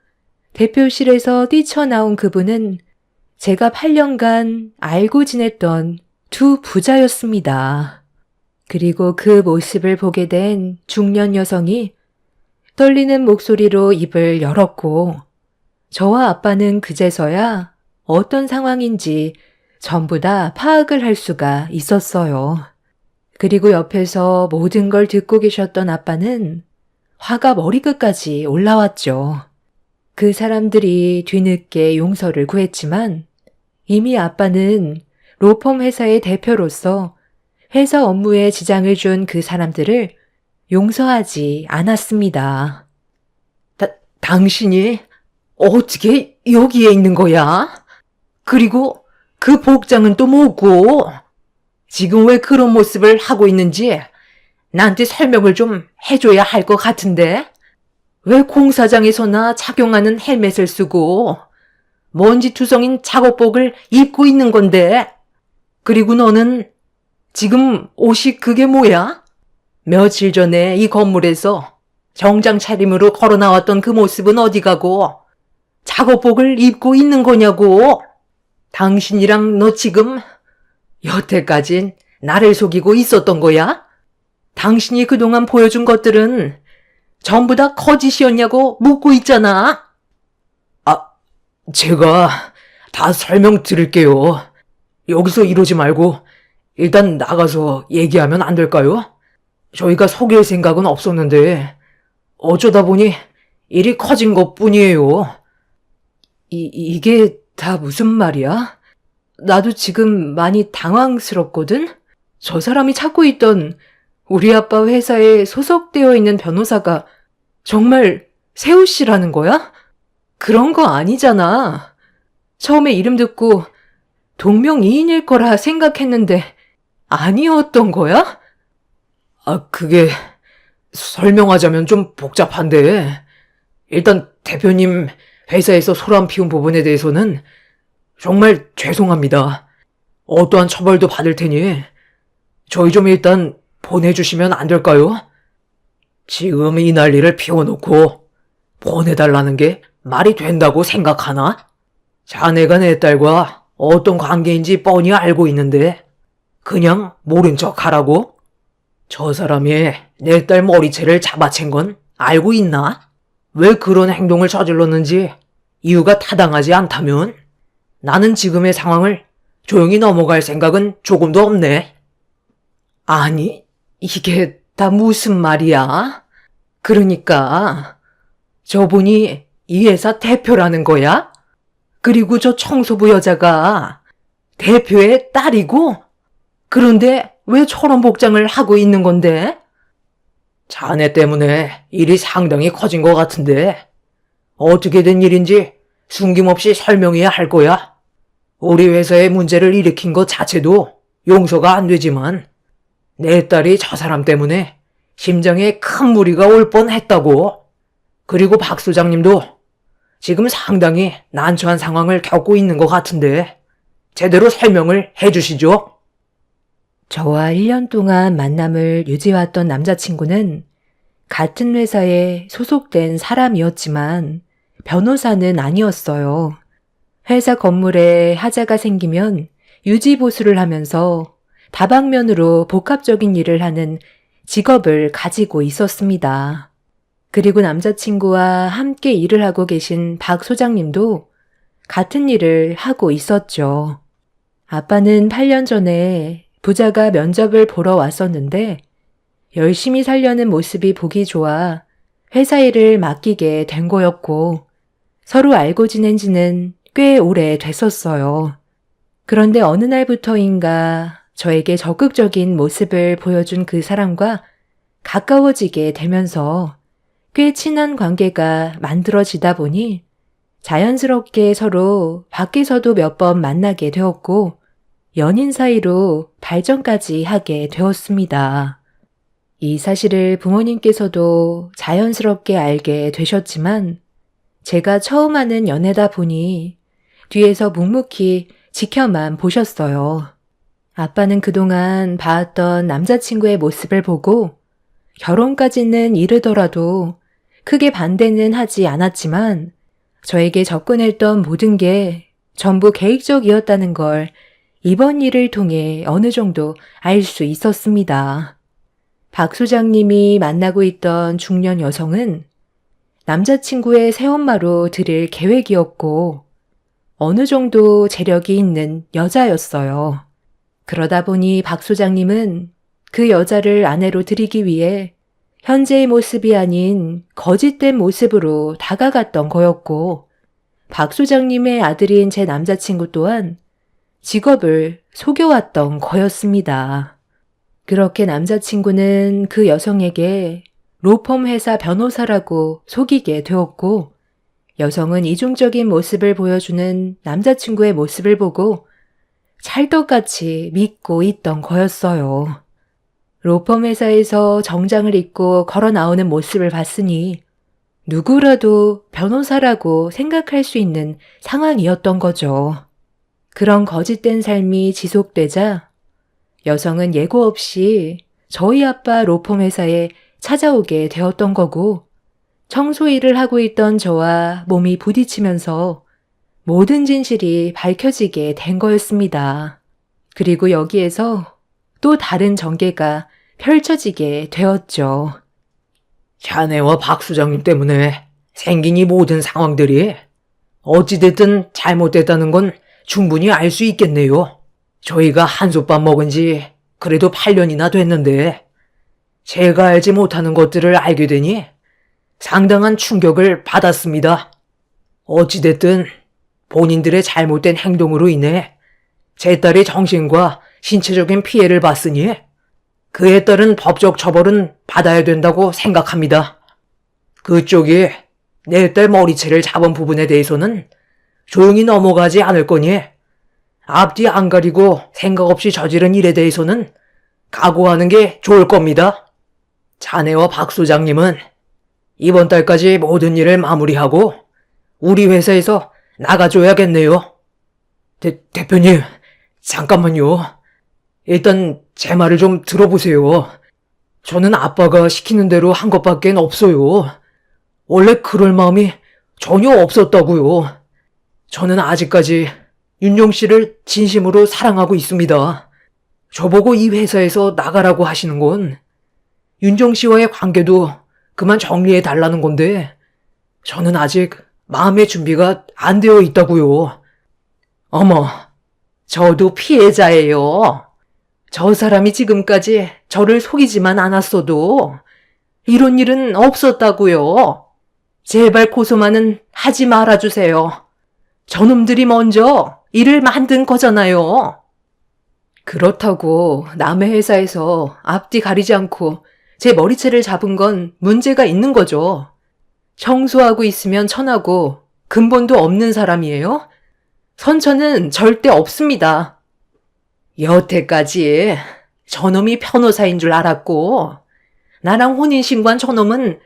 대표실에서 뛰쳐나온 그분은 제가 8년간 알고 지냈던 두 부자였습니다. 그리고 그 모습을 보게 된 중년 여성이 떨리는 목소리로 입을 열었고 저와 아빠는 그제서야 어떤 상황인지 전부 다 파악을 할 수가 있었어요. 그리고 옆에서 모든 걸 듣고 계셨던 아빠는 화가 머리끝까지 올라왔죠. 그 사람들이 뒤늦게 용서를 구했지만 이미 아빠는 로펌 회사의 대표로서 회사 업무에 지장을 준 그 사람들을 용서하지 않았습니다. 당신이 어떻게 여기에 있는 거야? 그리고 그 복장은 또 뭐고? 지금 왜 그런 모습을 하고 있는지 나한테 설명을 좀 해줘야 할 것 같은데? 왜 공사장에서나 착용하는 헬멧을 쓰고 먼지투성인 작업복을 입고 있는 건데? 그리고 너는 지금 옷이 그게 뭐야? 며칠 전에 이 건물에서 정장 차림으로 걸어 나왔던 그 모습은 어디 가고 작업복을 입고 있는 거냐고? 당신이랑 너 지금 여태까진 나를 속이고 있었던 거야? 당신이 그동안 보여준 것들은 전부 다 거짓이었냐고 묻고 있잖아. 제가 다 설명드릴게요. 여기서 이러지 말고 일단 나가서 얘기하면 안 될까요? 저희가 속일 생각은 없었는데 어쩌다 보니 일이 커진 것 뿐이에요. 이게 다 무슨 말이야? 나도 지금 많이 당황스럽거든? 저 사람이 찾고 있던 우리 아빠 회사에 소속되어 있는 변호사가 정말 세우 씨라는 거야? 그런 거 아니잖아. 처음에 이름 듣고 동명이인일 거라 생각했는데 아니었던 거야? 그게 설명하자면 좀 복잡한데 일단 대표님 회사에서 소란 피운 부분에 대해서는 정말 죄송합니다. 어떠한 처벌도 받을 테니 저희 좀 일단 보내주시면 안 될까요? 지금 이 난리를 피워놓고 보내달라는 게 말이 된다고 생각하나? 자네가 내 딸과 어떤 관계인지 뻔히 알고 있는데 그냥 모른 척 하라고? 저 사람이 내 딸 머리채를 잡아챈 건 알고 있나? 왜 그런 행동을 저질렀는지 이유가 타당하지 않다면 나는 지금의 상황을 조용히 넘어갈 생각은 조금도 없네. 아니, 이게 다 무슨 말이야? 그러니까 저분이 이 회사 대표라는 거야? 그리고 저 청소부 여자가 대표의 딸이고? 그런데 왜 저런 복장을 하고 있는 건데? 자네 때문에 일이 상당히 커진 것 같은데 어떻게 된 일인지 숨김없이 설명해야 할 거야. 우리 회사에 문제를 일으킨 것 자체도 용서가 안 되지만 내 딸이 저 사람 때문에 심장에 큰 무리가 올 뻔했다고. 그리고 박 소장님도 지금 상당히 난처한 상황을 겪고 있는 것 같은데 제대로 설명을 해주시죠. 저와 1년 동안 만남을 유지해왔던 남자친구는 같은 회사에 소속된 사람이었지만 변호사는 아니었어요. 회사 건물에 하자가 생기면 유지보수를 하면서 다방면으로 복합적인 일을 하는 직업을 가지고 있었습니다. 그리고 남자친구와 함께 일을 하고 계신 박 소장님도 같은 일을 하고 있었죠. 아빠는 8년 전에 부자가 면접을 보러 왔었는데 열심히 살려는 모습이 보기 좋아 회사 일을 맡기게 된 거였고 서로 알고 지낸 지는 꽤 오래 됐었어요. 그런데 어느 날부터인가 저에게 적극적인 모습을 보여준 그 사람과 가까워지게 되면서 꽤 친한 관계가 만들어지다 보니 자연스럽게 서로 밖에서도 몇 번 만나게 되었고 연인 사이로 발전까지 하게 되었습니다. 이 사실을 부모님께서도 자연스럽게 알게 되셨지만 제가 처음 하는 연애다 보니 뒤에서 묵묵히 지켜만 보셨어요. 아빠는 그동안 봐왔던 남자친구의 모습을 보고 결혼까지는 이르더라도 크게 반대는 하지 않았지만 저에게 접근했던 모든 게 전부 계획적이었다는 걸 이번 일을 통해 어느 정도 알 수 있었습니다. 박 소장님이 만나고 있던 중년 여성은 남자친구의 새엄마로 들일 계획이었고 어느 정도 재력이 있는 여자였어요. 그러다 보니 박 소장님은 그 여자를 아내로 들이기 위해 현재의 모습이 아닌 거짓된 모습으로 다가갔던 거였고, 박 소장님의 아들인 제 남자친구 또한 직업을 속여왔던 거였습니다. 그렇게 남자친구는 그 여성에게 로펌 회사 변호사라고 속이게 되었고, 여성은 이중적인 모습을 보여주는 남자친구의 모습을 보고 찰떡같이 믿고 있던 거였어요. 로펌 회사에서 정장을 입고 걸어 나오는 모습을 봤으니 누구라도 변호사라고 생각할 수 있는 상황이었던 거죠. 그런 거짓된 삶이 지속되자 여성은 예고 없이 저희 아빠 로펌 회사에 찾아오게 되었던 거고, 청소 일을 하고 있던 저와 몸이 부딪히면서 모든 진실이 밝혀지게 된 거였습니다. 그리고 여기에서 또 다른 전개가 펼쳐지게 되었죠. 자네와 박 수장님 때문에 생긴 이 모든 상황들이 어찌됐든 잘못됐다는 건 충분히 알 수 있겠네요. 저희가 한솥밥 먹은 지 그래도 8년이나 됐는데 제가 알지 못하는 것들을 알게 되니 상당한 충격을 받았습니다. 어찌됐든 본인들의 잘못된 행동으로 인해 제 딸의 정신과 신체적인 피해를 봤으니 그에 따른 법적 처벌은 받아야 된다고 생각합니다. 그쪽이 내 딸 머리채를 잡은 부분에 대해서는 조용히 넘어가지 않을 거니 앞뒤 안 가리고 생각 없이 저지른 일에 대해서는 각오하는 게 좋을 겁니다. 자네와 박 소장님은 이번 달까지 모든 일을 마무리하고 우리 회사에서 나가줘야겠네요. 대표님, 잠깐만요. 일단 제 말을 좀 들어보세요. 저는 아빠가 시키는 대로 한 것밖에 없어요. 원래 그럴 마음이 전혀 없었다고요. 저는 아직까지 윤용 씨를 진심으로 사랑하고 있습니다. 저보고 이 회사에서 나가라고 하시는 건 윤정 씨와의 관계도 그만 정리해 달라는 건데 저는 아직 마음의 준비가 안 되어 있다고요. 어머, 저도 피해자예요. 저 사람이 지금까지 저를 속이지만 않았어도 이런 일은 없었다고요. 제발 고소만은 하지 말아주세요. 저놈들이 먼저 일을 만든 거잖아요. 그렇다고 남의 회사에서 앞뒤 가리지 않고 제 머리채를 잡은 건 문제가 있는 거죠. 청소하고 있으면 천하고 근본도 없는 사람이에요? 선처는 절대 없습니다. 여태까지 저놈이 변호사인 줄 알았고 나랑 혼인신고한 저놈은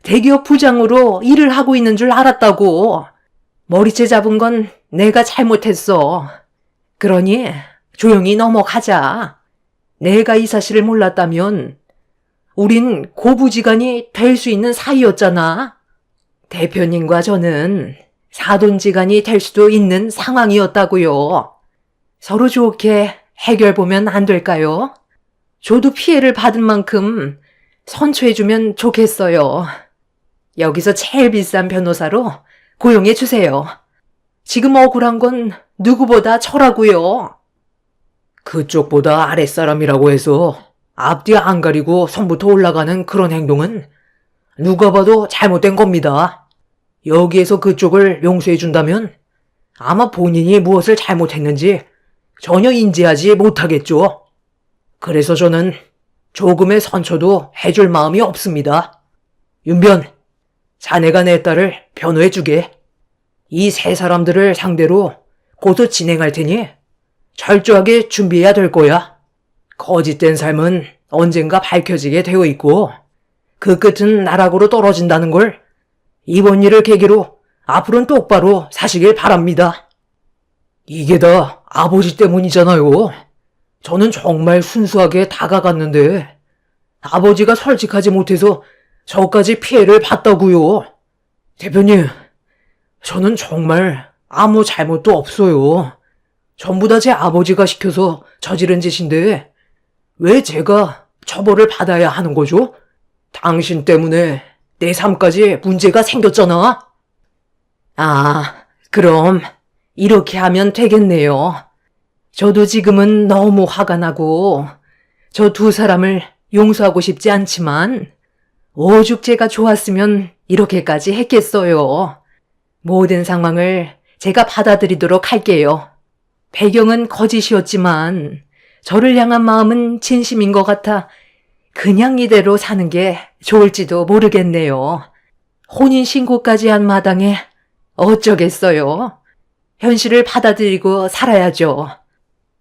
대기업 부장으로 일을 하고 있는 줄 알았다고. 머리채 잡은 건 내가 잘못했어. 그러니 조용히 넘어가자. 내가 이 사실을 몰랐다면 우린 고부지간이 될 수 있는 사이였잖아. 대표님과 저는 사돈지간이 될 수도 있는 상황이었다고요. 서로 좋게 해결보면 안 될까요? 저도 피해를 받은 만큼 선처해주면 좋겠어요. 여기서 제일 비싼 변호사로 고용해주세요. 지금 억울한 건 누구보다 저라고요. 그쪽보다 아랫사람이라고 해서 앞뒤 안 가리고 선부터 올라가는 그런 행동은 누가 봐도 잘못된 겁니다. 여기에서 그쪽을 용서해준다면 아마 본인이 무엇을 잘못했는지 전혀 인지하지 못하겠죠. 그래서 저는 조금의 선처도 해줄 마음이 없습니다. 윤변, 자네가 내 딸을 변호해주게. 이 세 사람들을 상대로 고소 진행할 테니 철저하게 준비해야 될 거야. 거짓된 삶은 언젠가 밝혀지게 되어 있고 그 끝은 나락으로 떨어진다는 걸 이번 일을 계기로 앞으로는 똑바로 사시길 바랍니다. 이게 다 아버지 때문이잖아요. 저는 정말 순수하게 다가갔는데 아버지가 솔직하지 못해서 저까지 피해를 봤다고요. 대표님, 저는 정말 아무 잘못도 없어요. 전부 다 제 아버지가 시켜서 저지른 짓인데 왜 제가 처벌을 받아야 하는 거죠? 당신 때문에 내 삶까지 문제가 생겼잖아. 아, 그럼 이렇게 하면 되겠네요. 저도 지금은 너무 화가 나고 저 두 사람을 용서하고 싶지 않지만 오죽 제가 좋았으면 이렇게까지 했겠어요. 모든 상황을 제가 받아들이도록 할게요. 배경은 거짓이었지만 저를 향한 마음은 진심인 것 같아 그냥 이대로 사는 게 좋을지도 모르겠네요. 혼인신고까지 한 마당에 어쩌겠어요. 현실을 받아들이고 살아야죠.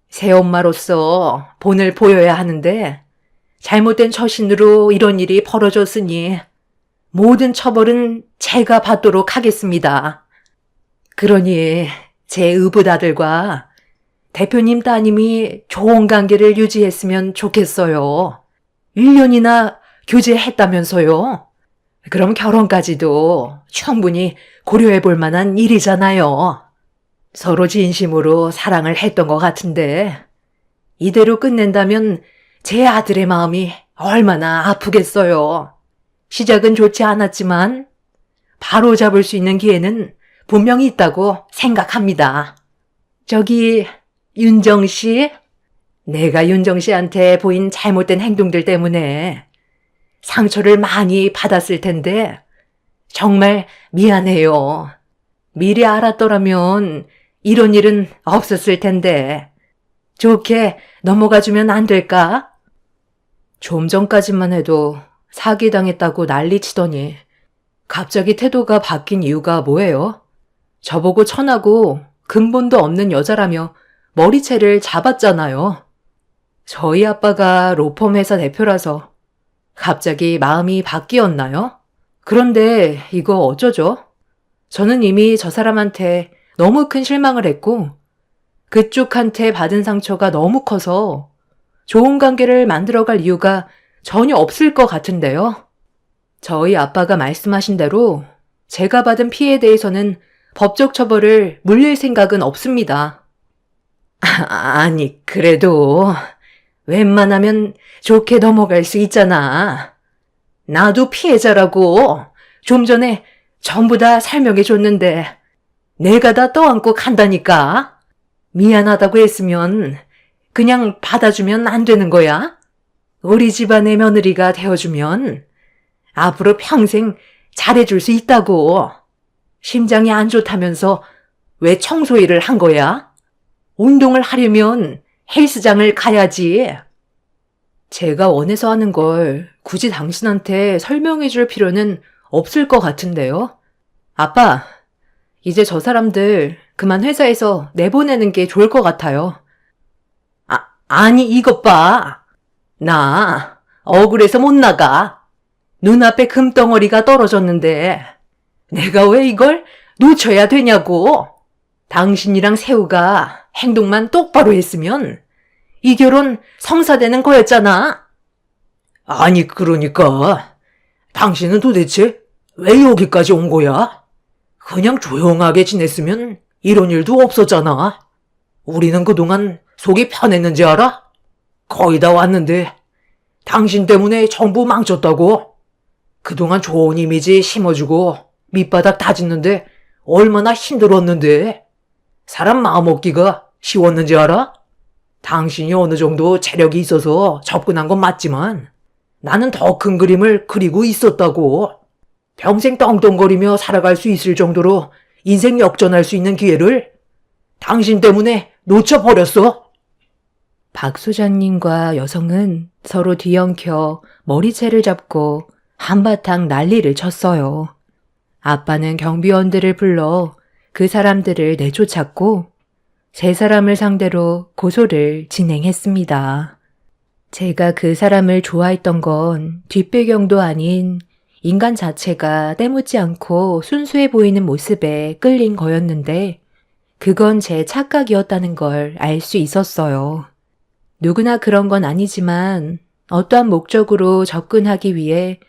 새엄마로서 본을 보여야 하는데 잘못된 처신으로 이런 일이 벌어졌으니 모든 처벌은 제가 받도록 하겠습니다. 그러니 제 의붓아들과 대표님 따님이 좋은 관계를 유지했으면 좋겠어요. 1년이나 교제했다면서요. 그럼 결혼까지도 충분히 고려해 볼 만한 일이잖아요. 서로 진심으로 사랑을 했던 것 같은데 이대로 끝낸다면 제 아들의 마음이 얼마나 아프겠어요. 시작은 좋지 않았지만 바로 잡을 수 있는 기회는 분명히 있다고 생각합니다. 저기 윤정 씨, 내가 윤정 씨한테 보인 잘못된 행동들 때문에 상처를 많이 받았을 텐데 정말 미안해요. 미리 알았더라면 이런 일은 없었을 텐데 좋게 넘어가주면 안 될까? 좀 전까지만 해도 사기당했다고 난리치더니 갑자기 태도가 바뀐 이유가 뭐예요? 저보고 천하고 근본도 없는 여자라며 머리채를 잡았잖아요. 저희 아빠가 로펌 회사 대표라서 갑자기 마음이 바뀌었나요? 그런데 이거 어쩌죠? 저는 이미 저 사람한테 너무 큰 실망을 했고 그쪽한테 받은 상처가 너무 커서 좋은 관계를 만들어갈 이유가 전혀 없을 것 같은데요. 저희 아빠가 말씀하신 대로 제가 받은 피해에 대해서는 법적 처벌을 물릴 생각은 없습니다. 아니, 그래도 웬만하면 좋게 넘어갈 수 있잖아. 나도 피해자라고 좀 전에 전부 다 설명해 줬는데 내가 다 떠안고 간다니까. 미안하다고 했으면 그냥 받아주면 안 되는 거야? 우리 집안의 며느리가 되어주면 앞으로 평생 잘해줄 수 있다고. 심장이 안 좋다면서 왜 청소 일을 한 거야? 운동을 하려면 헬스장을 가야지. 제가 원해서 하는 걸 굳이 당신한테 설명해 줄 필요는 없을 것 같은데요. 아빠, 이제 저 사람들 그만 회사에서 내보내는 게 좋을 것 같아요. 아니 이것 봐. 나 억울해서 못 나가. 눈앞에 금덩어리가 떨어졌는데 내가 왜 이걸 놓쳐야 되냐고. 당신이랑 세우가 행동만 똑바로 했으면 이 결혼 성사되는 거였잖아. 아니 그러니까 당신은 도대체 왜 여기까지 온 거야? 그냥 조용하게 지냈으면 이런 일도 없었잖아. 우리는 그동안 속이 편했는지 알아? 거의 다 왔는데 당신 때문에 전부 망쳤다고. 그동안 좋은 이미지 심어주고 밑바닥 다짓는데 얼마나 힘들었는데 사람 마음 먹기가 쉬웠는지 알아? 당신이 어느 정도 체력이 있어서 접근한 건 맞지만 나는 더 큰 그림을 그리고 있었다고. 평생 떵떵거리며 살아갈 수 있을 정도로 인생 역전할 수 있는 기회를 당신 때문에 놓쳐버렸어. 박 소장님과 여성은 서로 뒤엉켜 머리채를 잡고 한바탕 난리를 쳤어요. 아빠는 경비원들을 불러 그 사람들을 내쫓았고 세 사람을 상대로 고소를 진행했습니다. 제가 그 사람을 좋아했던 건 뒷배경도 아닌 인간 자체가 때묻지 않고 순수해 보이는 모습에 끌린 거였는데 그건 제 착각이었다는 걸 알 수 있었어요. 누구나 그런 건 아니지만 어떠한 목적으로 접근하기 위해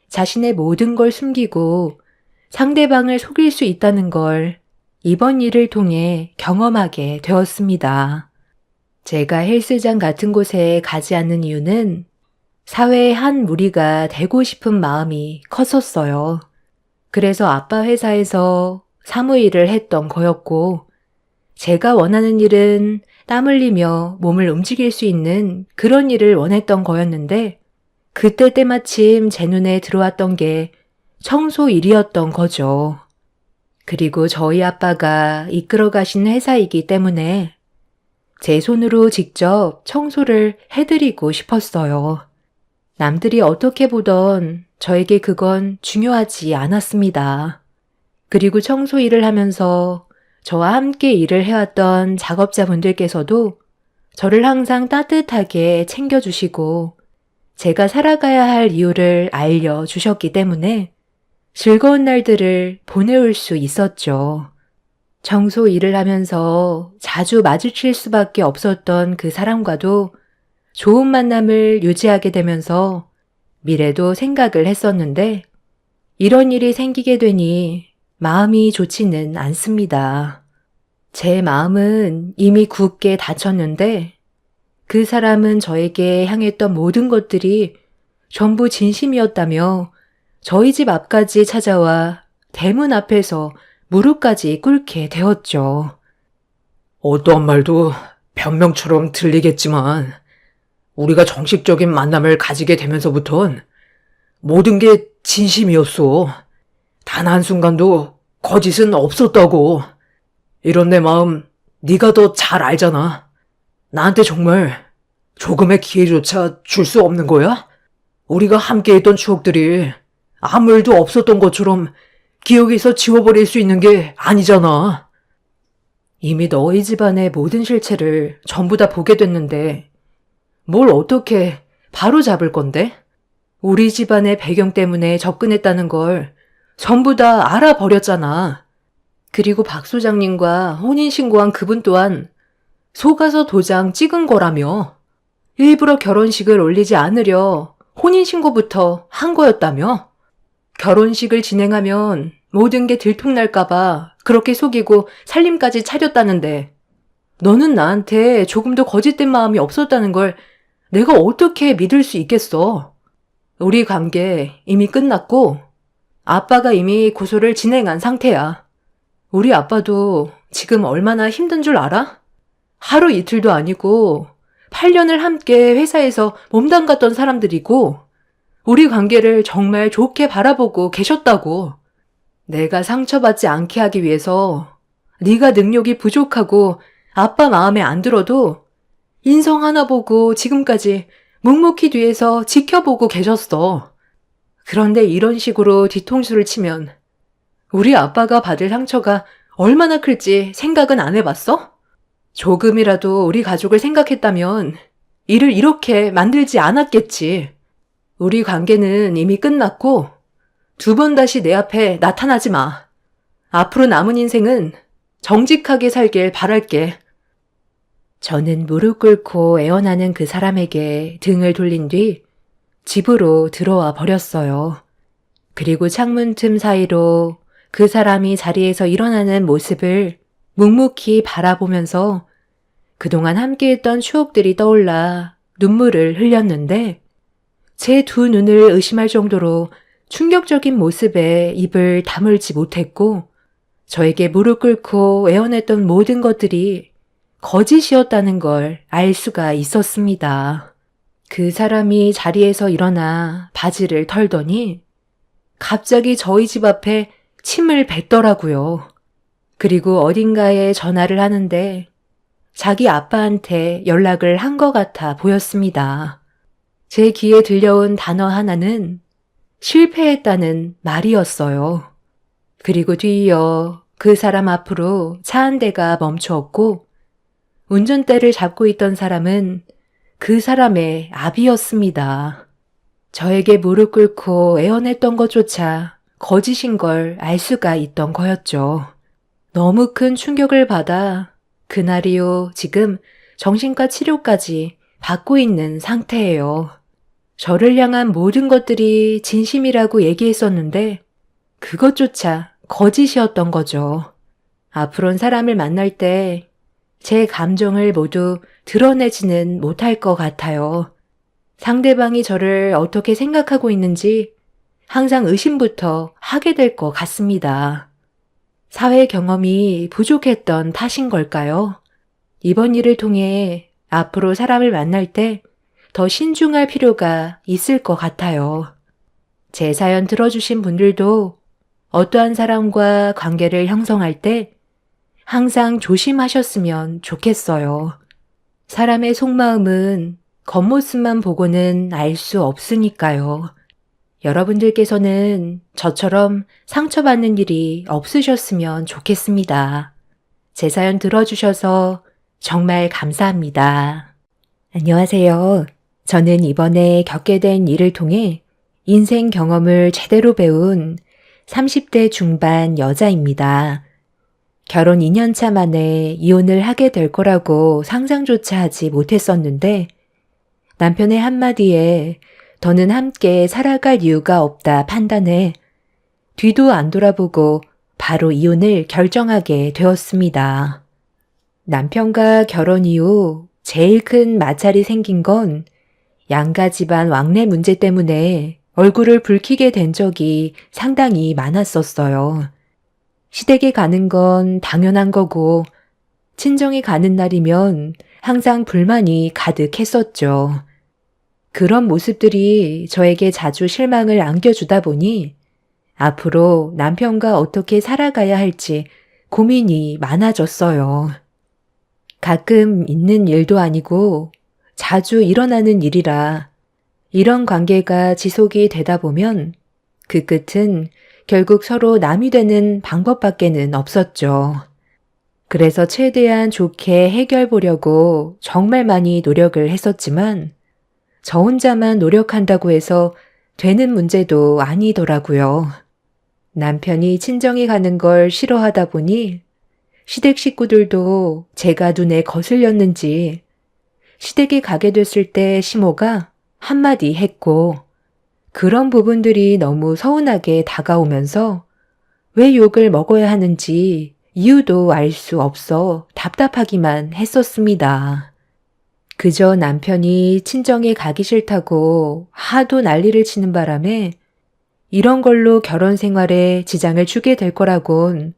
자신의 모든 걸 숨기고 상대방을 속일 수 있다는 걸 이번 일을 통해 경험하게 되었습니다. 제가 헬스장 같은 곳에 가지 않는 이유는 사회의 한 무리가 되고 싶은 마음이 컸었어요. 그래서 아빠 회사에서 사무일을 했던 거였고 제가 원하는 일은 땀 흘리며 몸을 움직일 수 있는 그런 일을 원했던 거였는데 그때 때마침 제 눈에 들어왔던 게 청소 일이었던 거죠. 그리고 저희 아빠가 이끌어 가신 회사이기 때문에 제 손으로 직접 청소를 해드리고 싶었어요. 남들이 어떻게 보던 저에게 그건 중요하지 않았습니다. 그리고 청소 일을 하면서 저와 함께 일을 해왔던 작업자분들께서도 저를 항상 따뜻하게 챙겨주시고 제가 살아가야 할 이유를 알려주셨기 때문에 즐거운 날들을 보내올 수 있었죠. 청소 일을 하면서 자주 마주칠 수밖에 없었던 그 사람과도 좋은 만남을 유지하게 되면서 미래도 생각을 했었는데 이런 일이 생기게 되니 마음이 좋지는 않습니다. 제 마음은 이미 굳게 닫혔는데 그 사람은 저에게 향했던 모든 것들이 전부 진심이었다며 저희 집 앞까지 찾아와 대문 앞에서 무릎까지 꿇게 되었죠. 어떠한 말도 변명처럼 들리겠지만 우리가 정식적인 만남을 가지게 되면서부턴 모든 게 진심이었어. 단 한순간도 거짓은 없었다고. 이런 내 마음 네가 더 잘 알잖아. 나한테 정말 조금의 기회조차 줄 수 없는 거야? 우리가 함께 했던 추억들이 아무 일도 없었던 것처럼 기억에서 지워버릴 수 있는 게 아니잖아. 이미 너희 집안의 모든 실체를 전부 다 보게 됐는데 뭘 어떻게 바로 잡을 건데? 우리 집안의 배경 때문에 접근했다는 걸 전부 다 알아버렸잖아. 그리고 박 소장님과 혼인신고한 그분 또한 속아서 도장 찍은 거라며. 일부러 결혼식을 올리지 않으려 혼인신고부터 한 거였다며. 결혼식을 진행하면 모든 게 들통날까봐 그렇게 속이고 살림까지 차렸다는데 너는 나한테 조금도 거짓된 마음이 없었다는 걸 내가 어떻게 믿을 수 있겠어. 우리 관계 이미 끝났고 아빠가 이미 고소를 진행한 상태야. 우리 아빠도 지금 얼마나 힘든 줄 알아? 하루 이틀도 아니고 8년을 함께 회사에서 몸담갔던 사람들이고 우리 관계를 정말 좋게 바라보고 계셨다고. 내가 상처받지 않게 하기 위해서 네가 능력이 부족하고 아빠 마음에 안 들어도 인성 하나 보고 지금까지 묵묵히 뒤에서 지켜보고 계셨어. 그런데 이런 식으로 뒤통수를 치면 우리 아빠가 받을 상처가 얼마나 클지 생각은 안 해봤어? 조금이라도 우리 가족을 생각했다면 일을 이렇게 만들지 않았겠지. 우리 관계는 이미 끝났고 두 번 다시 내 앞에 나타나지 마. 앞으로 남은 인생은 정직하게 살길 바랄게. 저는 무릎 꿇고 애원하는 그 사람에게 등을 돌린 뒤 집으로 들어와 버렸어요. 그리고 창문 틈 사이로 그 사람이 자리에서 일어나는 모습을 묵묵히 바라보면서 그동안 함께했던 추억들이 떠올라 눈물을 흘렸는데 제 두 눈을 의심할 정도로 충격적인 모습에 입을 다물지 못했고 저에게 무릎 꿇고 애원했던 모든 것들이 거짓이었다는 걸 알 수가 있었습니다. 그 사람이 자리에서 일어나 바지를 털더니 갑자기 저희 집 앞에 침을 뱉더라고요. 그리고 어딘가에 전화를 하는데 자기 아빠한테 연락을 한 것 같아 보였습니다. 제 귀에 들려온 단어 하나는 실패했다는 말이었어요. 그리고 뒤이어 그 사람 앞으로 차 한 대가 멈추었고 운전대를 잡고 있던 사람은 그 사람의 아비였습니다. 저에게 무릎 꿇고 애원했던 것조차 거짓인 걸 알 수가 있던 거였죠. 너무 큰 충격을 받아 그날 이후 지금 정신과 치료까지 받고 있는 상태예요. 저를 향한 모든 것들이 진심이라고 얘기했었는데 그것조차 거짓이었던 거죠. 앞으로는 사람을 만날 때 제 감정을 모두 드러내지는 못할 것 같아요. 상대방이 저를 어떻게 생각하고 있는지 항상 의심부터 하게 될 것 같습니다. 사회 경험이 부족했던 탓인 걸까요? 이번 일을 통해 앞으로 사람을 만날 때 더 신중할 필요가 있을 것 같아요. 제 사연 들어주신 분들도 어떠한 사람과 관계를 형성할 때 항상 조심하셨으면 좋겠어요. 사람의 속마음은 겉모습만 보고는 알 수 없으니까요. 여러분들께서는 저처럼 상처받는 일이 없으셨으면 좋겠습니다. 제 사연 들어주셔서 정말 감사합니다. 안녕하세요. 저는 이번에 겪게 된 일을 통해 인생 경험을 제대로 배운 30대 중반 여자입니다. 결혼 2년차 만에 이혼을 하게 될 거라고 상상조차 하지 못했었는데 남편의 한마디에 더는 함께 살아갈 이유가 없다 판단해 뒤도 안 돌아보고 바로 이혼을 결정하게 되었습니다. 남편과 결혼 이후 제일 큰 마찰이 생긴 건 양가 집안 왕래 문제 때문에 얼굴을 붉히게 된 적이 상당히 많았었어요. 시댁에 가는 건 당연한 거고 친정에 가는 날이면 항상 불만이 가득했었죠. 그런 모습들이 저에게 자주 실망을 안겨주다 보니 앞으로 남편과 어떻게 살아가야 할지 고민이 많아졌어요. 가끔 있는 일도 아니고 자주 일어나는 일이라 이런 관계가 지속이 되다 보면 그 끝은 결국 서로 남이 되는 방법밖에는 없었죠. 그래서 최대한 좋게 해결 보려고 정말 많이 노력을 했었지만 저 혼자만 노력한다고 해서 되는 문제도 아니더라고요. 남편이 친정에 가는 걸 싫어하다 보니 시댁 식구들도 제가 눈에 거슬렸는지 시댁에 가게 됐을 때 시모가 한마디 했고 그런 부분들이 너무 서운하게 다가오면서 왜 욕을 먹어야 하는지 이유도 알 수 없어 답답하기만 했었습니다. 그저 남편이 친정에 가기 싫다고 하도 난리를 치는 바람에 이런 걸로 결혼 생활에 지장을 주게 될 거라곤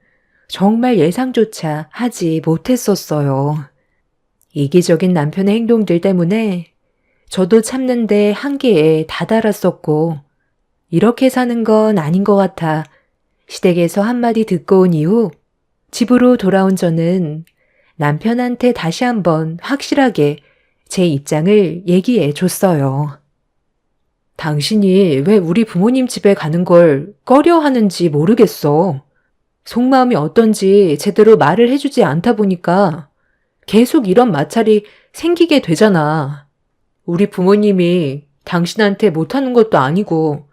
정말 예상조차 하지 못했었어요. 이기적인 남편의 행동들 때문에 저도 참는데 한계에 다다랐었고 이렇게 사는 건 아닌 것 같아 시댁에서 한마디 듣고 온 이후 집으로 돌아온 저는 남편한테 다시 한번 확실하게 제 입장을 얘기해 줬어요. 당신이 왜 우리 부모님 집에 가는 걸 꺼려 하는지 모르겠어. 속마음이 어떤지 제대로 말을 해주지 않다 보니까 계속 이런 마찰이 생기게 되잖아. 우리 부모님이 당신한테 못하는 것도 아니고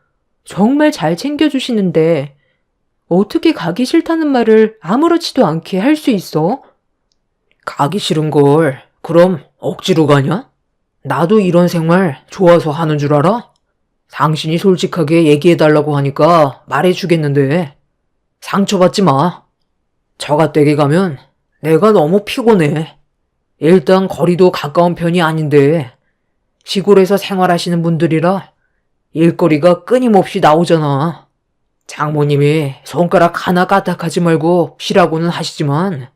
정말 잘 챙겨주시는데 어떻게 가기 싫다는 말을 아무렇지도 않게 할 수 있어? 가기 싫은 걸 그럼 억지로 가냐? 나도 이런 생활 좋아서 하는 줄 알아? 당신이 솔직하게 얘기해달라고 하니까 말해주겠는데 상처받지 마. 저가댁에 가면 내가 너무 피곤해. 일단 거리도 가까운 편이 아닌데 시골에서 생활하시는 분들이라 일거리가 끊임없이 나오잖아. 장모님이 손가락 하나 까딱하지 말고 쉬라고는 하시지만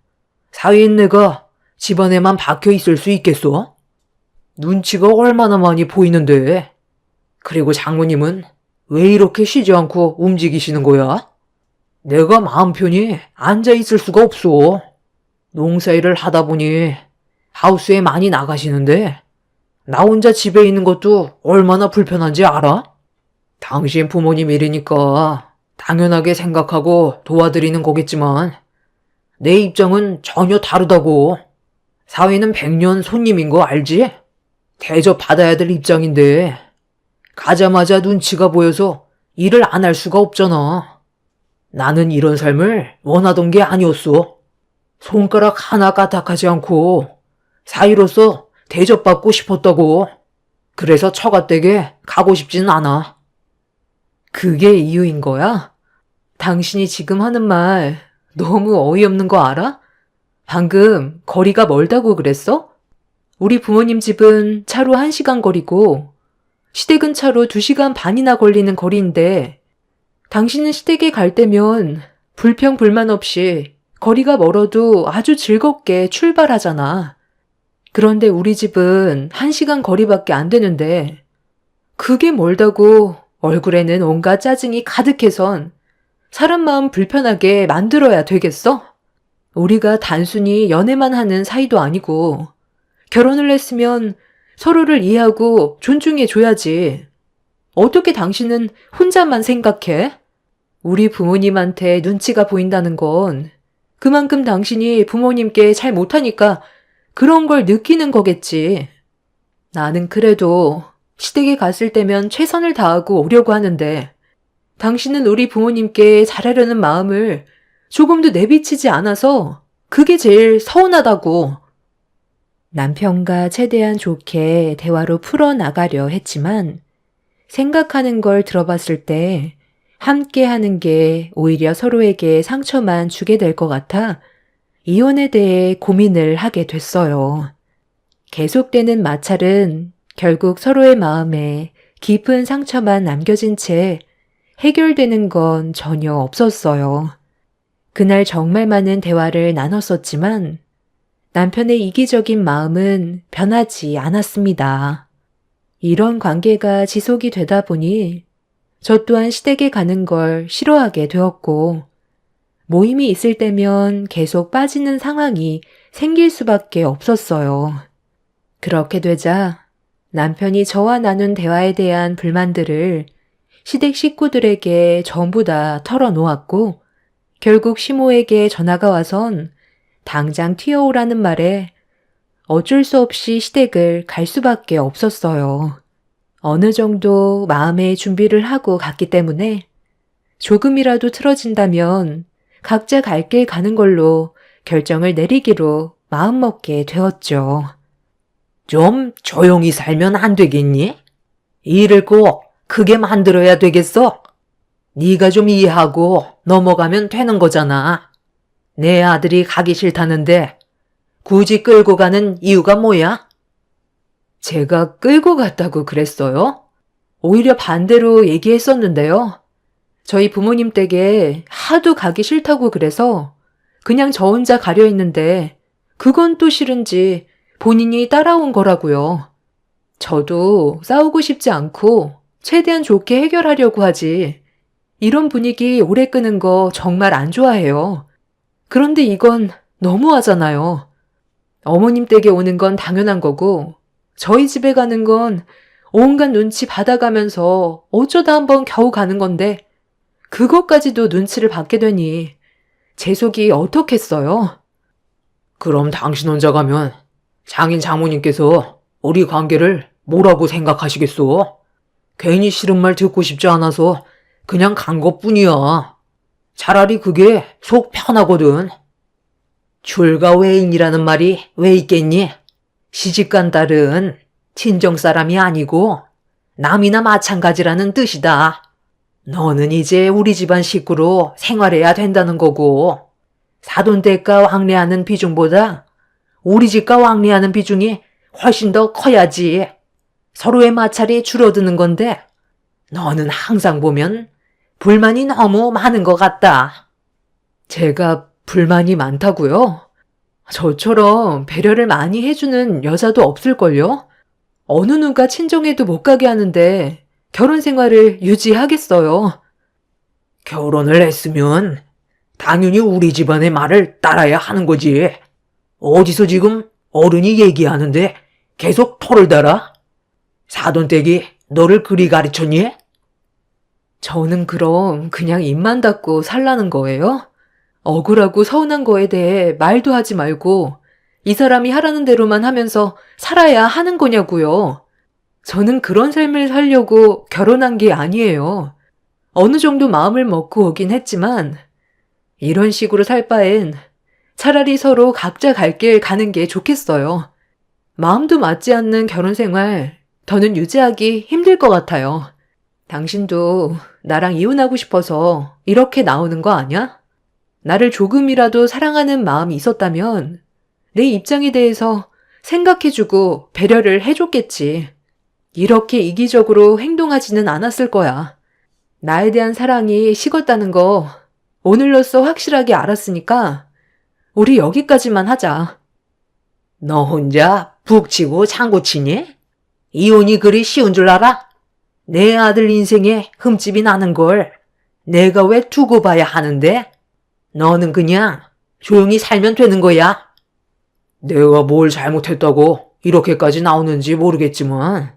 사위인 내가 집안에만 박혀 있을 수 있겠어? 눈치가 얼마나 많이 보이는데. 그리고 장모님은 왜 이렇게 쉬지 않고 움직이시는 거야? 내가 마음 편히 앉아 있을 수가 없어. 농사일을 하다 보니 하우스에 많이 나가시는데 나 혼자 집에 있는 것도 얼마나 불편한지 알아? 당신 부모님 일이니까 당연하게 생각하고 도와드리는 거겠지만 내 입장은 전혀 다르다고. 사위는 100년 손님인 거 알지? 대접받아야 될 입장인데 가자마자 눈치가 보여서 일을 안 할 수가 없잖아. 나는 이런 삶을 원하던 게 아니었어. 손가락 하나 까딱하지 않고 사위로서 대접받고 싶었다고. 그래서 처가댁에 가고 싶지는 않아. 그게 이유인 거야? 당신이 지금 하는 말 너무 어이없는 거 알아? 방금 거리가 멀다고 그랬어? 우리 부모님 집은 차로 1시간 거리고 시댁은 차로 2시간 반이나 걸리는 거리인데 당신은 시댁에 갈 때면 불평 불만 없이 거리가 멀어도 아주 즐겁게 출발하잖아. 그런데 우리 집은 1시간 거리밖에 안 되는데 그게 멀다고 얼굴에는 온갖 짜증이 가득해선 사람 마음 불편하게 만들어야 되겠어? 우리가 단순히 연애만 하는 사이도 아니고 결혼을 했으면 서로를 이해하고 존중해 줘야지. 어떻게 당신은 혼자만 생각해? 우리 부모님한테 눈치가 보인다는 건 그만큼 당신이 부모님께 잘 못하니까 그런 걸 느끼는 거겠지. 나는 그래도 시댁에 갔을 때면 최선을 다하고 오려고 하는데 당신은 우리 부모님께 잘하려는 마음을 조금도 내비치지 않아서 그게 제일 서운하다고. 남편과 최대한 좋게 대화로 풀어나가려 했지만 생각하는 걸 들어봤을 때 함께 하는 게 오히려 서로에게 상처만 주게 될 것 같아 이혼에 대해 고민을 하게 됐어요. 계속되는 마찰은 결국 서로의 마음에 깊은 상처만 남겨진 채 해결되는 건 전혀 없었어요. 그날 정말 많은 대화를 나눴었지만 남편의 이기적인 마음은 변하지 않았습니다. 이런 관계가 지속이 되다 보니 저 또한 시댁에 가는 걸 싫어하게 되었고 모임이 있을 때면 계속 빠지는 상황이 생길 수밖에 없었어요. 그렇게 되자 남편이 저와 나눈 대화에 대한 불만들을 시댁 식구들에게 전부 다 털어놓았고 결국 시모에게 전화가 와선 당장 튀어오라는 말에 어쩔 수 없이 시댁을 갈 수밖에 없었어요. 어느 정도 마음의 준비를 하고 갔기 때문에 조금이라도 틀어진다면 각자 갈 길 가는 걸로 결정을 내리기로 마음먹게 되었죠. 좀 조용히 살면 안 되겠니? 일을 꼭 크게 만들어야 되겠어? 네가 좀 이해하고 넘어가면 되는 거잖아. 내 아들이 가기 싫다는데 굳이 끌고 가는 이유가 뭐야? 제가 끌고 갔다고 그랬어요? 오히려 반대로 얘기했었는데요. 저희 부모님 댁에 하도 가기 싫다고 그래서 그냥 저 혼자 가려 했는데 그건 또 싫은지 본인이 따라온 거라고요. 저도 싸우고 싶지 않고 최대한 좋게 해결하려고 하지. 이런 분위기 오래 끄는 거 정말 안 좋아해요. 그런데 이건 너무하잖아요. 어머님 댁에 오는 건 당연한 거고 저희 집에 가는 건 온갖 눈치 받아가면서 어쩌다 한번 겨우 가는 건데 그것까지도 눈치를 받게 되니 제 속이 어떻겠어요? 그럼 당신 혼자 가면 장인 장모님께서 우리 관계를 뭐라고 생각하시겠어? 괜히 싫은 말 듣고 싶지 않아서 그냥 간 것뿐이야. 차라리 그게 속 편하거든. 출가 외인이라는 말이 왜 있겠니? 시집간 딸은 친정 사람이 아니고 남이나 마찬가지라는 뜻이다. 너는 이제 우리 집안 식구로 생활해야 된다는 거고 사돈댁과 왕래하는 비중보다 우리 집과 왕래하는 비중이 훨씬 더 커야지. 서로의 마찰이 줄어드는 건데 너는 항상 보면 불만이 너무 많은 것 같다. 제가 불만이 많다고요? 저처럼 배려를 많이 해주는 여자도 없을걸요? 어느 누가 친정에도 못 가게 하는데 결혼 생활을 유지하겠어요. 결혼을 했으면 당연히 우리 집안의 말을 따라야 하는 거지. 어디서 지금 어른이 얘기하는데 계속 털을 달아? 사돈댁이 너를 그리 가르쳤니? 저는 그럼 그냥 입만 닫고 살라는 거예요? 억울하고 서운한 거에 대해 말도 하지 말고 이 사람이 하라는 대로만 하면서 살아야 하는 거냐고요. 저는 그런 삶을 살려고 결혼한 게 아니에요. 어느 정도 마음을 먹고 오긴 했지만 이런 식으로 살 바엔 차라리 서로 각자 갈 길 가는 게 좋겠어요. 마음도 맞지 않는 결혼 생활 더는 유지하기 힘들 것 같아요. 당신도 나랑 이혼하고 싶어서 이렇게 나오는 거 아니야? 나를 조금이라도 사랑하는 마음이 있었다면 내 입장에 대해서 생각해주고 배려를 해줬겠지. 이렇게 이기적으로 행동하지는 않았을 거야. 나에 대한 사랑이 식었다는 거 오늘로써 확실하게 알았으니까 우리 여기까지만 하자. 너 혼자 북치고 장구치니? 이혼이 그리 쉬운 줄 알아? 내 아들 인생에 흠집이 나는 걸 내가 왜 두고 봐야 하는데? 너는 그냥 조용히 살면 되는 거야. 내가 뭘 잘못했다고 이렇게까지 나오는지 모르겠지만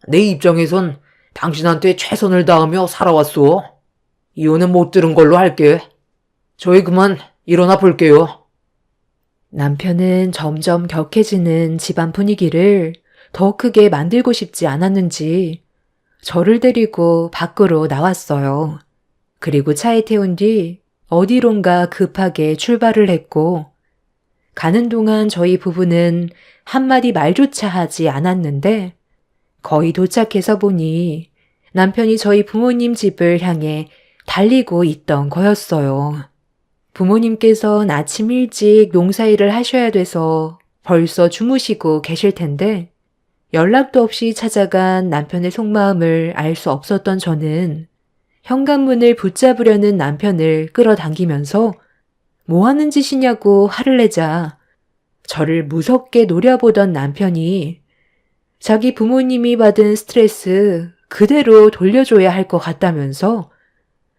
내 입장에선 당신한테 최선을 다하며 살아왔어. 이혼은 못 들은 걸로 할게. 저희 그만 일어나 볼게요. 남편은 점점 격해지는 집안 분위기를 더 크게 만들고 싶지 않았는지 저를 데리고 밖으로 나왔어요. 그리고 차에 태운 뒤 어디론가 급하게 출발을 했고, 가는 동안 저희 부부는 한마디 말조차 하지 않았는데, 거의 도착해서 보니 남편이 저희 부모님 집을 향해 달리고 있던 거였어요. 부모님께서는 아침 일찍 농사일을 하셔야 돼서 벌써 주무시고 계실 텐데, 연락도 없이 찾아간 남편의 속마음을 알 수 없었던 저는 현관문을 붙잡으려는 남편을 끌어당기면서 뭐 하는 짓이냐고 화를 내자 저를 무섭게 노려보던 남편이 자기 부모님이 받은 스트레스 그대로 돌려줘야 할 것 같다면서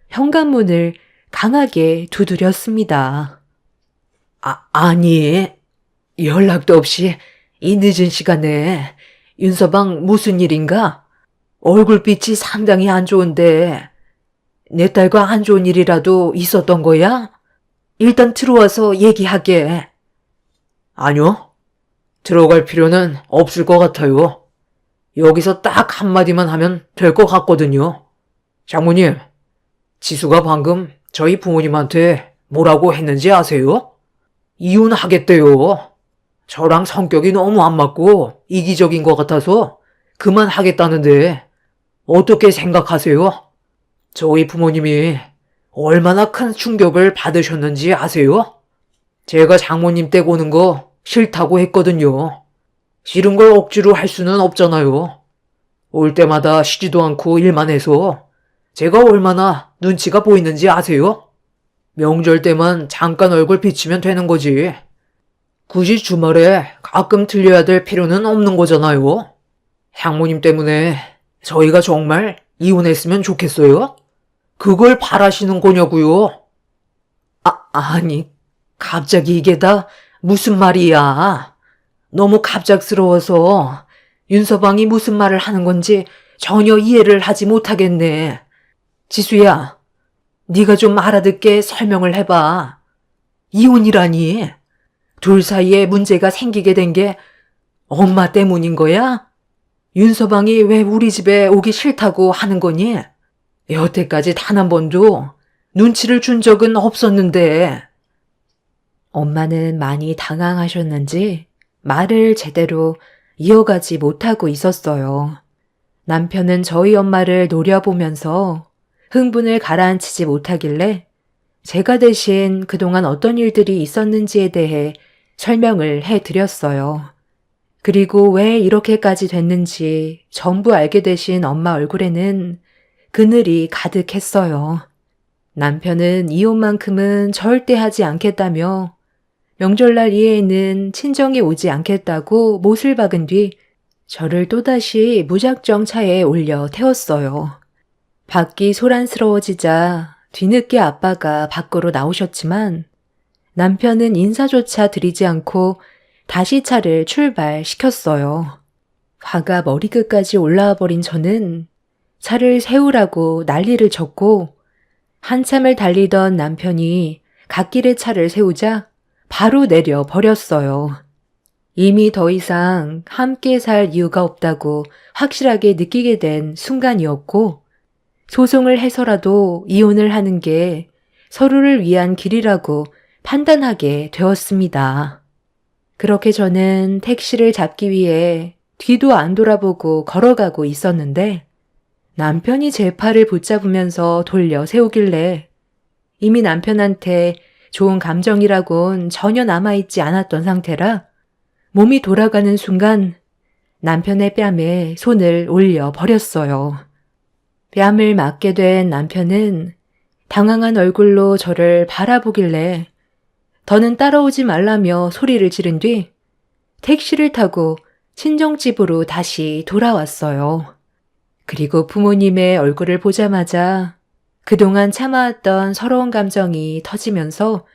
현관문을 강하게 두드렸습니다. 아니, 연락도 없이 이 늦은 시간에 윤서방 무슨 일인가? 얼굴빛이 상당히 안 좋은데 내 딸과 안 좋은 일이라도 있었던 거야? 일단 들어와서 얘기하게. 아니요. 들어갈 필요는 없을 것 같아요. 여기서 딱 한마디만 하면 될 것 같거든요. 장모님, 지수가 방금 저희 부모님한테 뭐라고 했는지 아세요? 이혼하겠대요. 저랑 성격이 너무 안 맞고 이기적인 것 같아서 그만하겠다는데 어떻게 생각하세요? 저희 부모님이 얼마나 큰 충격을 받으셨는지 아세요? 제가 장모님 댁 오는 거 싫다고 했거든요. 싫은 걸 억지로 할 수는 없잖아요. 올 때마다 쉬지도 않고 일만 해서 제가 얼마나 눈치가 보이는지 아세요? 명절 때만 잠깐 얼굴 비치면 되는 거지. 굳이 주말에 가끔 들려야 될 필요는 없는 거잖아요. 장모님 때문에 저희가 정말 이혼했으면 좋겠어요? 그걸 바라시는 거냐고요? 아니, 갑자기 이게 다 무슨 말이야? 너무 갑작스러워서 윤서방이 무슨 말을 하는 건지 전혀 이해를 하지 못하겠네. 지수야, 네가 좀 알아듣게 설명을 해봐. 이혼이라니? 둘 사이에 문제가 생기게 된 게 엄마 때문인 거야? 윤서방이 왜 우리 집에 오기 싫다고 하는 거니? 여태까지 단 한 번도 눈치를 준 적은 없었는데. 엄마는 많이 당황하셨는지 말을 제대로 이어가지 못하고 있었어요. 남편은 저희 엄마를 노려보면서 흥분을 가라앉히지 못하길래 제가 대신 그동안 어떤 일들이 있었는지에 대해 설명을 해드렸어요. 그리고 왜 이렇게까지 됐는지 전부 알게 되신 엄마 얼굴에는 그늘이 가득했어요. 남편은 이혼만큼은 절대 하지 않겠다며 명절날 이해에는 친정에 오지 않겠다고 못을 박은 뒤 저를 또다시 무작정 차에 올려 태웠어요. 밖이 소란스러워지자 뒤늦게 아빠가 밖으로 나오셨지만 남편은 인사조차 드리지 않고 다시 차를 출발시켰어요. 화가 머리끝까지 올라와 버린 저는 차를 세우라고 난리를 쳤고 한참을 달리던 남편이 갓길에 차를 세우자 바로 내려 버렸어요. 이미 더 이상 함께 살 이유가 없다고 확실하게 느끼게 된 순간이었고 소송을 해서라도 이혼을 하는 게 서로를 위한 길이라고 판단하게 되었습니다. 그렇게 저는 택시를 잡기 위해 뒤도 안 돌아보고 걸어가고 있었는데 남편이 제 팔을 붙잡으면서 돌려 세우길래 이미 남편한테 좋은 감정이라곤 전혀 남아있지 않았던 상태라 몸이 돌아가는 순간 남편의 뺨에 손을 올려 버렸어요. 뺨을 맞게 된 남편은 당황한 얼굴로 저를 바라보길래 더는 따라오지 말라며 소리를 지른 뒤 택시를 타고 친정집으로 다시 돌아왔어요. 그리고 부모님의 얼굴을 보자마자 그동안 참아왔던 서러운 감정이 터지면서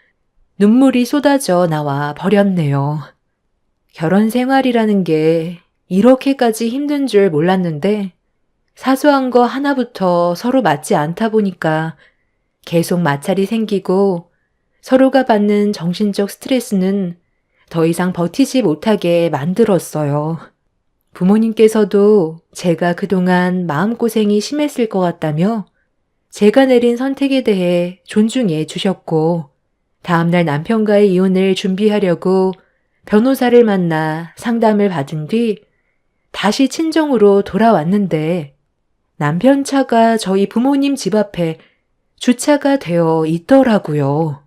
눈물이 쏟아져 나와 버렸네요. 결혼 생활이라는 게 이렇게까지 힘든 줄 몰랐는데 사소한 거 하나부터 서로 맞지 않다 보니까 계속 마찰이 생기고 서로가 받는 정신적 스트레스는 더 이상 버티지 못하게 만들었어요. 부모님께서도 제가 그동안 마음고생이 심했을 것 같다며 제가 내린 선택에 대해 존중해 주셨고 다음날 남편과의 이혼을 준비하려고 변호사를 만나 상담을 받은 뒤 다시 친정으로 돌아왔는데 남편 차가 저희 부모님 집 앞에 주차가 되어 있더라고요.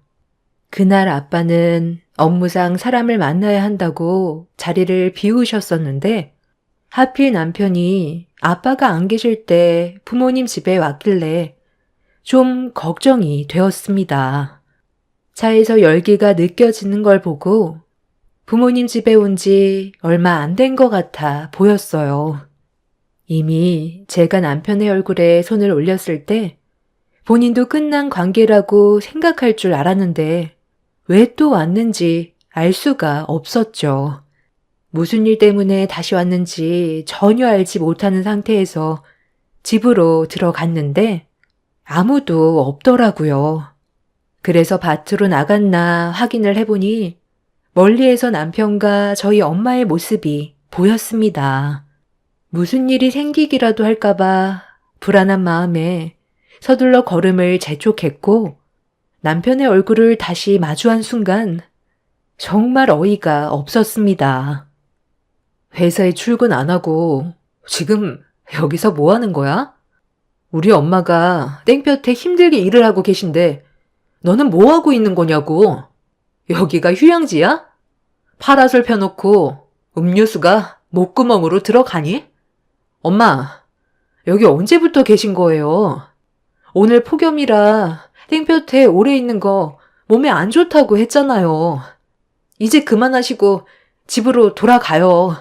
그날 아빠는 업무상 사람을 만나야 한다고 자리를 비우셨었는데 하필 남편이 아빠가 안 계실 때 부모님 집에 왔길래 좀 걱정이 되었습니다. 차에서 열기가 느껴지는 걸 보고 부모님 집에 온 지 얼마 안 된 것 같아 보였어요. 이미 제가 남편의 얼굴에 손을 올렸을 때 본인도 끝난 관계라고 생각할 줄 알았는데 왜 또 왔는지 알 수가 없었죠. 무슨 일 때문에 다시 왔는지 전혀 알지 못하는 상태에서 집으로 들어갔는데 아무도 없더라고요. 그래서 밭으로 나갔나 확인을 해보니 멀리에서 남편과 저희 엄마의 모습이 보였습니다. 무슨 일이 생기기라도 할까봐 불안한 마음에 서둘러 걸음을 재촉했고 남편의 얼굴을 다시 마주한 순간 정말 어이가 없었습니다. 회사에 출근 안 하고 지금 여기서 뭐 하는 거야? 우리 엄마가 땡볕에 힘들게 일을 하고 계신데 너는 뭐 하고 있는 거냐고. 여기가 휴양지야? 파라솔 펴놓고 음료수가 목구멍으로 들어가니? 엄마, 여기 언제부터 계신 거예요? 오늘 폭염이라 땡볕에 오래 있는 거 몸에 안 좋다고 했잖아요. 이제 그만하시고 집으로 돌아가요.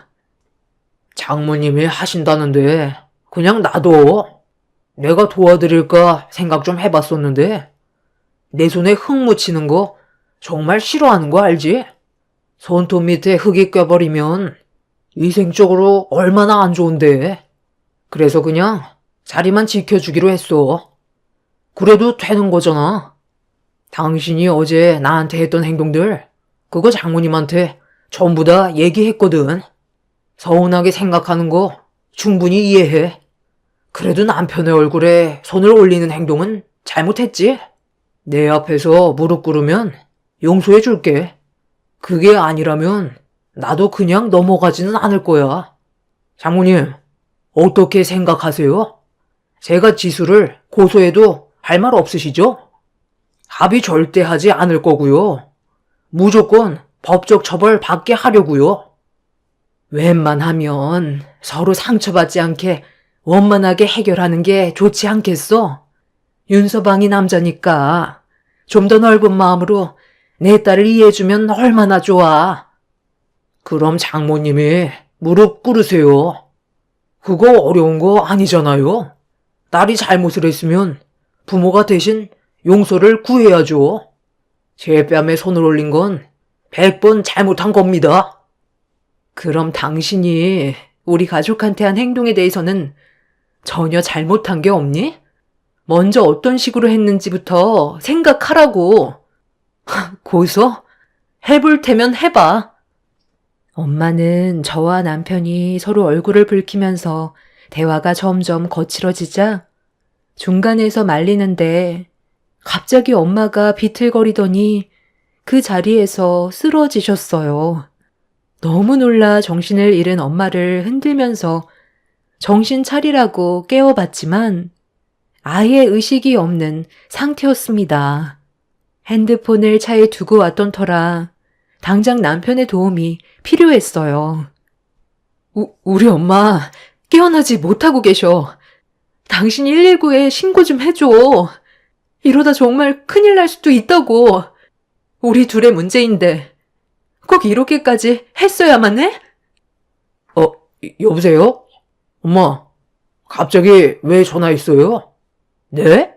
장모님이 하신다는데 그냥 놔둬. 내가 도와드릴까 생각 좀 해봤었는데 내 손에 흙 묻히는 거 정말 싫어하는 거 알지? 손톱 밑에 흙이 껴버리면 위생적으로 얼마나 안 좋은데. 그래서 그냥 자리만 지켜주기로 했어. 그래도 되는 거잖아. 당신이 어제 나한테 했던 행동들 그거 장모님한테 전부 다 얘기했거든. 서운하게 생각하는 거 충분히 이해해. 그래도 남편의 얼굴에 손을 올리는 행동은 잘못했지? 내 앞에서 무릎 꿇으면 용서해 줄게. 그게 아니라면 나도 그냥 넘어가지는 않을 거야. 장모님, 어떻게 생각하세요? 제가 지수를 고소해도 할 말 없으시죠? 합의 절대 하지 않을 거고요. 무조건 법적 처벌 받게 하려고요. 웬만하면 서로 상처받지 않게 원만하게 해결하는 게 좋지 않겠어? 윤서방이 남자니까 좀 더 넓은 마음으로 내 딸을 이해해주면 얼마나 좋아. 그럼 장모님이 무릎 꿇으세요. 그거 어려운 거 아니잖아요. 딸이 잘못을 했으면 부모가 대신 용서를 구해야죠. 제 뺨에 손을 올린 건 100번 잘못한 겁니다. 그럼 당신이 우리 가족한테 한 행동에 대해서는 전혀 잘못한 게 없니? 먼저 어떤 식으로 했는지부터 생각하라고. 고소? 해볼 테면 해봐. 엄마는 저와 남편이 서로 얼굴을 붉히면서 대화가 점점 거칠어지자 중간에서 말리는데 갑자기 엄마가 비틀거리더니 그 자리에서 쓰러지셨어요. 너무 놀라 정신을 잃은 엄마를 흔들면서 정신 차리라고 깨워봤지만 아예 의식이 없는 상태였습니다. 핸드폰을 차에 두고 왔던 터라 당장 남편의 도움이 필요했어요. 우리 엄마 깨어나지 못하고 계셔. 당신 119에 신고 좀 해줘. 이러다 정말 큰일 날 수도 있다고. 우리 둘의 문제인데 꼭 이렇게까지 했어야만 해? 여보세요? 엄마, 갑자기 왜 전화했어요? 네?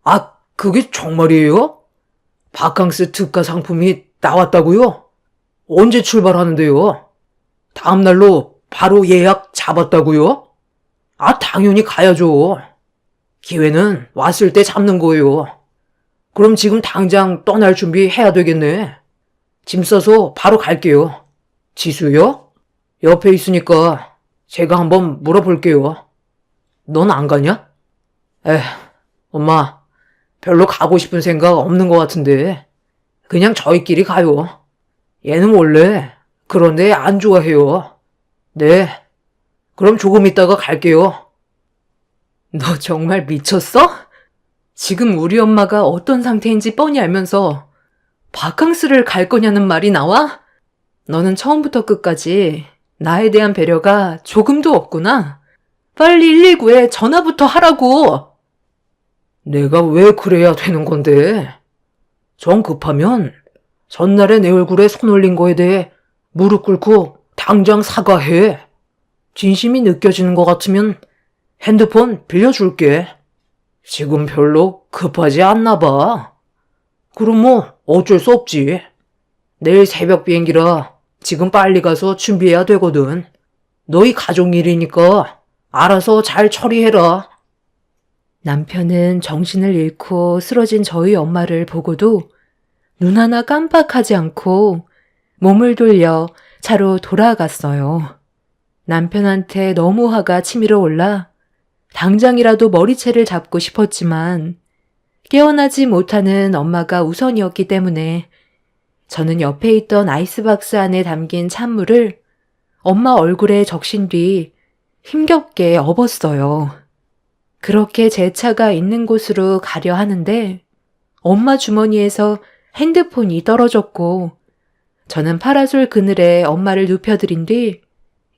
아, 그게 정말이에요? 바캉스 특가 상품이 나왔다고요? 언제 출발하는데요? 다음 날로 바로 예약 잡았다고요? 아, 당연히 가야죠. 기회는 왔을 때 잡는 거예요. 그럼 지금 당장 떠날 준비해야 되겠네. 짐 싸서 바로 갈게요. 지수요? 옆에 있으니까 제가 한번 물어볼게요. 넌 안 가냐? 엄마, 별로 가고 싶은 생각 없는 것 같은데 그냥 저희끼리 가요. 얘는 원래 그런데 안 좋아해요. 네, 그럼 조금 있다가 갈게요. 너 정말 미쳤어? 지금 우리 엄마가 어떤 상태인지 뻔히 알면서 바캉스를 갈 거냐는 말이 나와? 너는 처음부터 끝까지 나에 대한 배려가 조금도 없구나. 빨리 119에 전화부터 하라고. 내가 왜 그래야 되는 건데? 정 급하면 전날에 내 얼굴에 손 올린 거에 대해 무릎 꿇고 당장 사과해. 진심이 느껴지는 것 같으면 핸드폰 빌려줄게. 지금 별로 급하지 않나 봐. 그럼 뭐 어쩔 수 없지. 내일 새벽 비행기라 지금 빨리 가서 준비해야 되거든. 너희 가족 일이니까 알아서 잘 처리해라. 남편은 정신을 잃고 쓰러진 저희 엄마를 보고도 눈 하나 깜빡하지 않고 몸을 돌려 차로 돌아갔어요. 남편한테 너무 화가 치밀어 올라 당장이라도 머리채를 잡고 싶었지만 깨어나지 못하는 엄마가 우선이었기 때문에 저는 옆에 있던 아이스박스 안에 담긴 찬물을 엄마 얼굴에 적신 뒤 힘겹게 업었어요. 그렇게 제 차가 있는 곳으로 가려 하는데 엄마 주머니에서 핸드폰이 떨어졌고 저는 파라솔 그늘에 엄마를 눕혀드린 뒤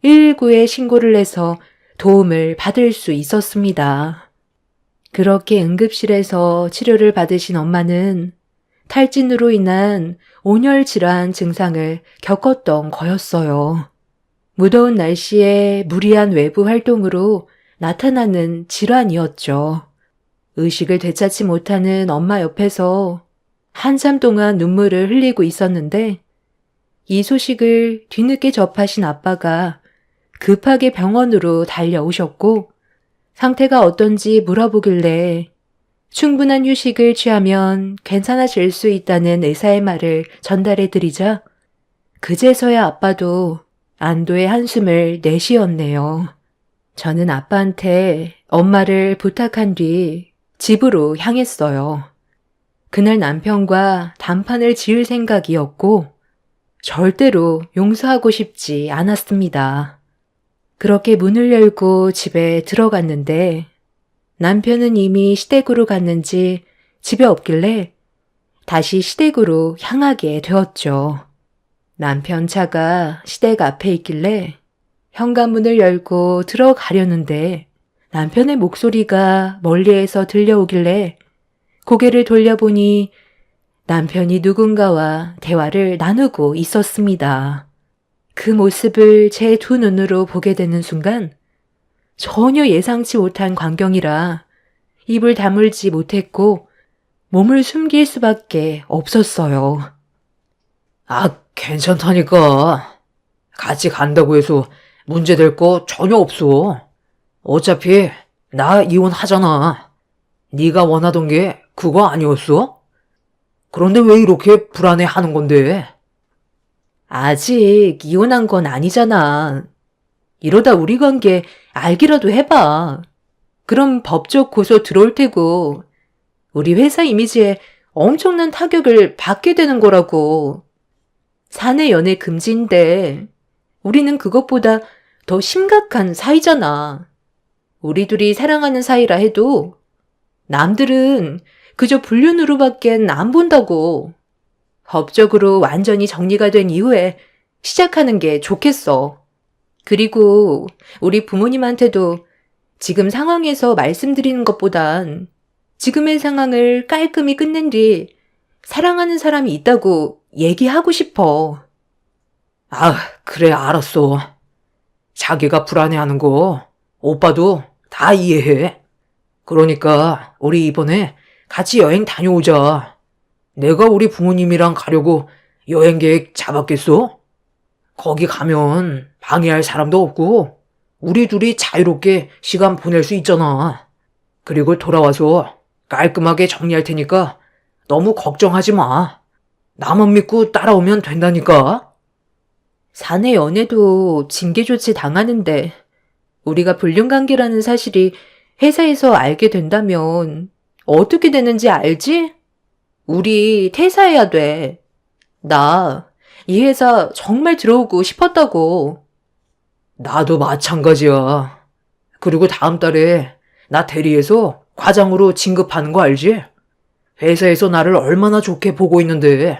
119에 신고를 해서 도움을 받을 수 있었습니다. 그렇게 응급실에서 치료를 받으신 엄마는 탈진으로 인한 온열 질환 증상을 겪었던 거였어요. 무더운 날씨에 무리한 외부 활동으로 나타나는 질환이었죠. 의식을 되찾지 못하는 엄마 옆에서 한참 동안 눈물을 흘리고 있었는데 이 소식을 뒤늦게 접하신 아빠가 급하게 병원으로 달려오셨고 상태가 어떤지 물어보길래 충분한 휴식을 취하면 괜찮아질 수 있다는 의사의 말을 전달해 드리자 그제서야 아빠도 안도의 한숨을 내쉬었네요. 저는 아빠한테 엄마를 부탁한 뒤 집으로 향했어요. 그날 남편과 단판을 지을 생각이었고 절대로 용서하고 싶지 않았습니다. 그렇게 문을 열고 집에 들어갔는데 남편은 이미 시댁으로 갔는지 집에 없길래 다시 시댁으로 향하게 되었죠. 남편 차가 시댁 앞에 있길래 현관문을 열고 들어가려는데 남편의 목소리가 멀리에서 들려오길래 고개를 돌려보니 남편이 누군가와 대화를 나누고 있었습니다. 그 모습을 제 두 눈으로 보게 되는 순간 전혀 예상치 못한 광경이라 입을 다물지 못했고 몸을 숨길 수밖에 없었어요. 아, 괜찮다니까. 같이 간다고 해서 문제될 거 전혀 없어. 어차피 나 이혼하잖아. 네가 원하던 게 그거 아니었어? 그런데 왜 이렇게 불안해하는 건데? 아직 이혼한 건 아니잖아. 이러다 우리 관계 알기라도 해봐. 그럼 법적 고소 들어올 테고 우리 회사 이미지에 엄청난 타격을 받게 되는 거라고. 사내 연애 금지인데 우리는 그것보다 더 심각한 사이잖아. 우리 둘이 사랑하는 사이라 해도 남들은 그저 불륜으로밖엔 안 본다고. 법적으로 완전히 정리가 된 이후에 시작하는 게 좋겠어. 그리고 우리 부모님한테도 지금 상황에서 말씀드리는 것보단 지금의 상황을 깔끔히 끝낸 뒤 사랑하는 사람이 있다고 얘기하고 싶어. 아, 그래, 알았어. 자기가 불안해하는 거 오빠도 다 이해해. 그러니까 우리 이번에 같이 여행 다녀오자. 내가 우리 부모님이랑 가려고 여행 계획 잡았겠어? 거기 가면 방해할 사람도 없고 우리 둘이 자유롭게 시간 보낼 수 있잖아. 그리고 돌아와서 깔끔하게 정리할 테니까 너무 걱정하지 마. 나만 믿고 따라오면 된다니까. 사내 연애도 징계 조치 당하는데 우리가 불륜관계라는 사실이 회사에서 알게 된다면 어떻게 되는지 알지? 우리 퇴사해야 돼. 나 이 회사 정말 들어오고 싶었다고. 나도 마찬가지야. 그리고 다음 달에 나 대리해서 과장으로 진급하는 거 알지? 회사에서 나를 얼마나 좋게 보고 있는데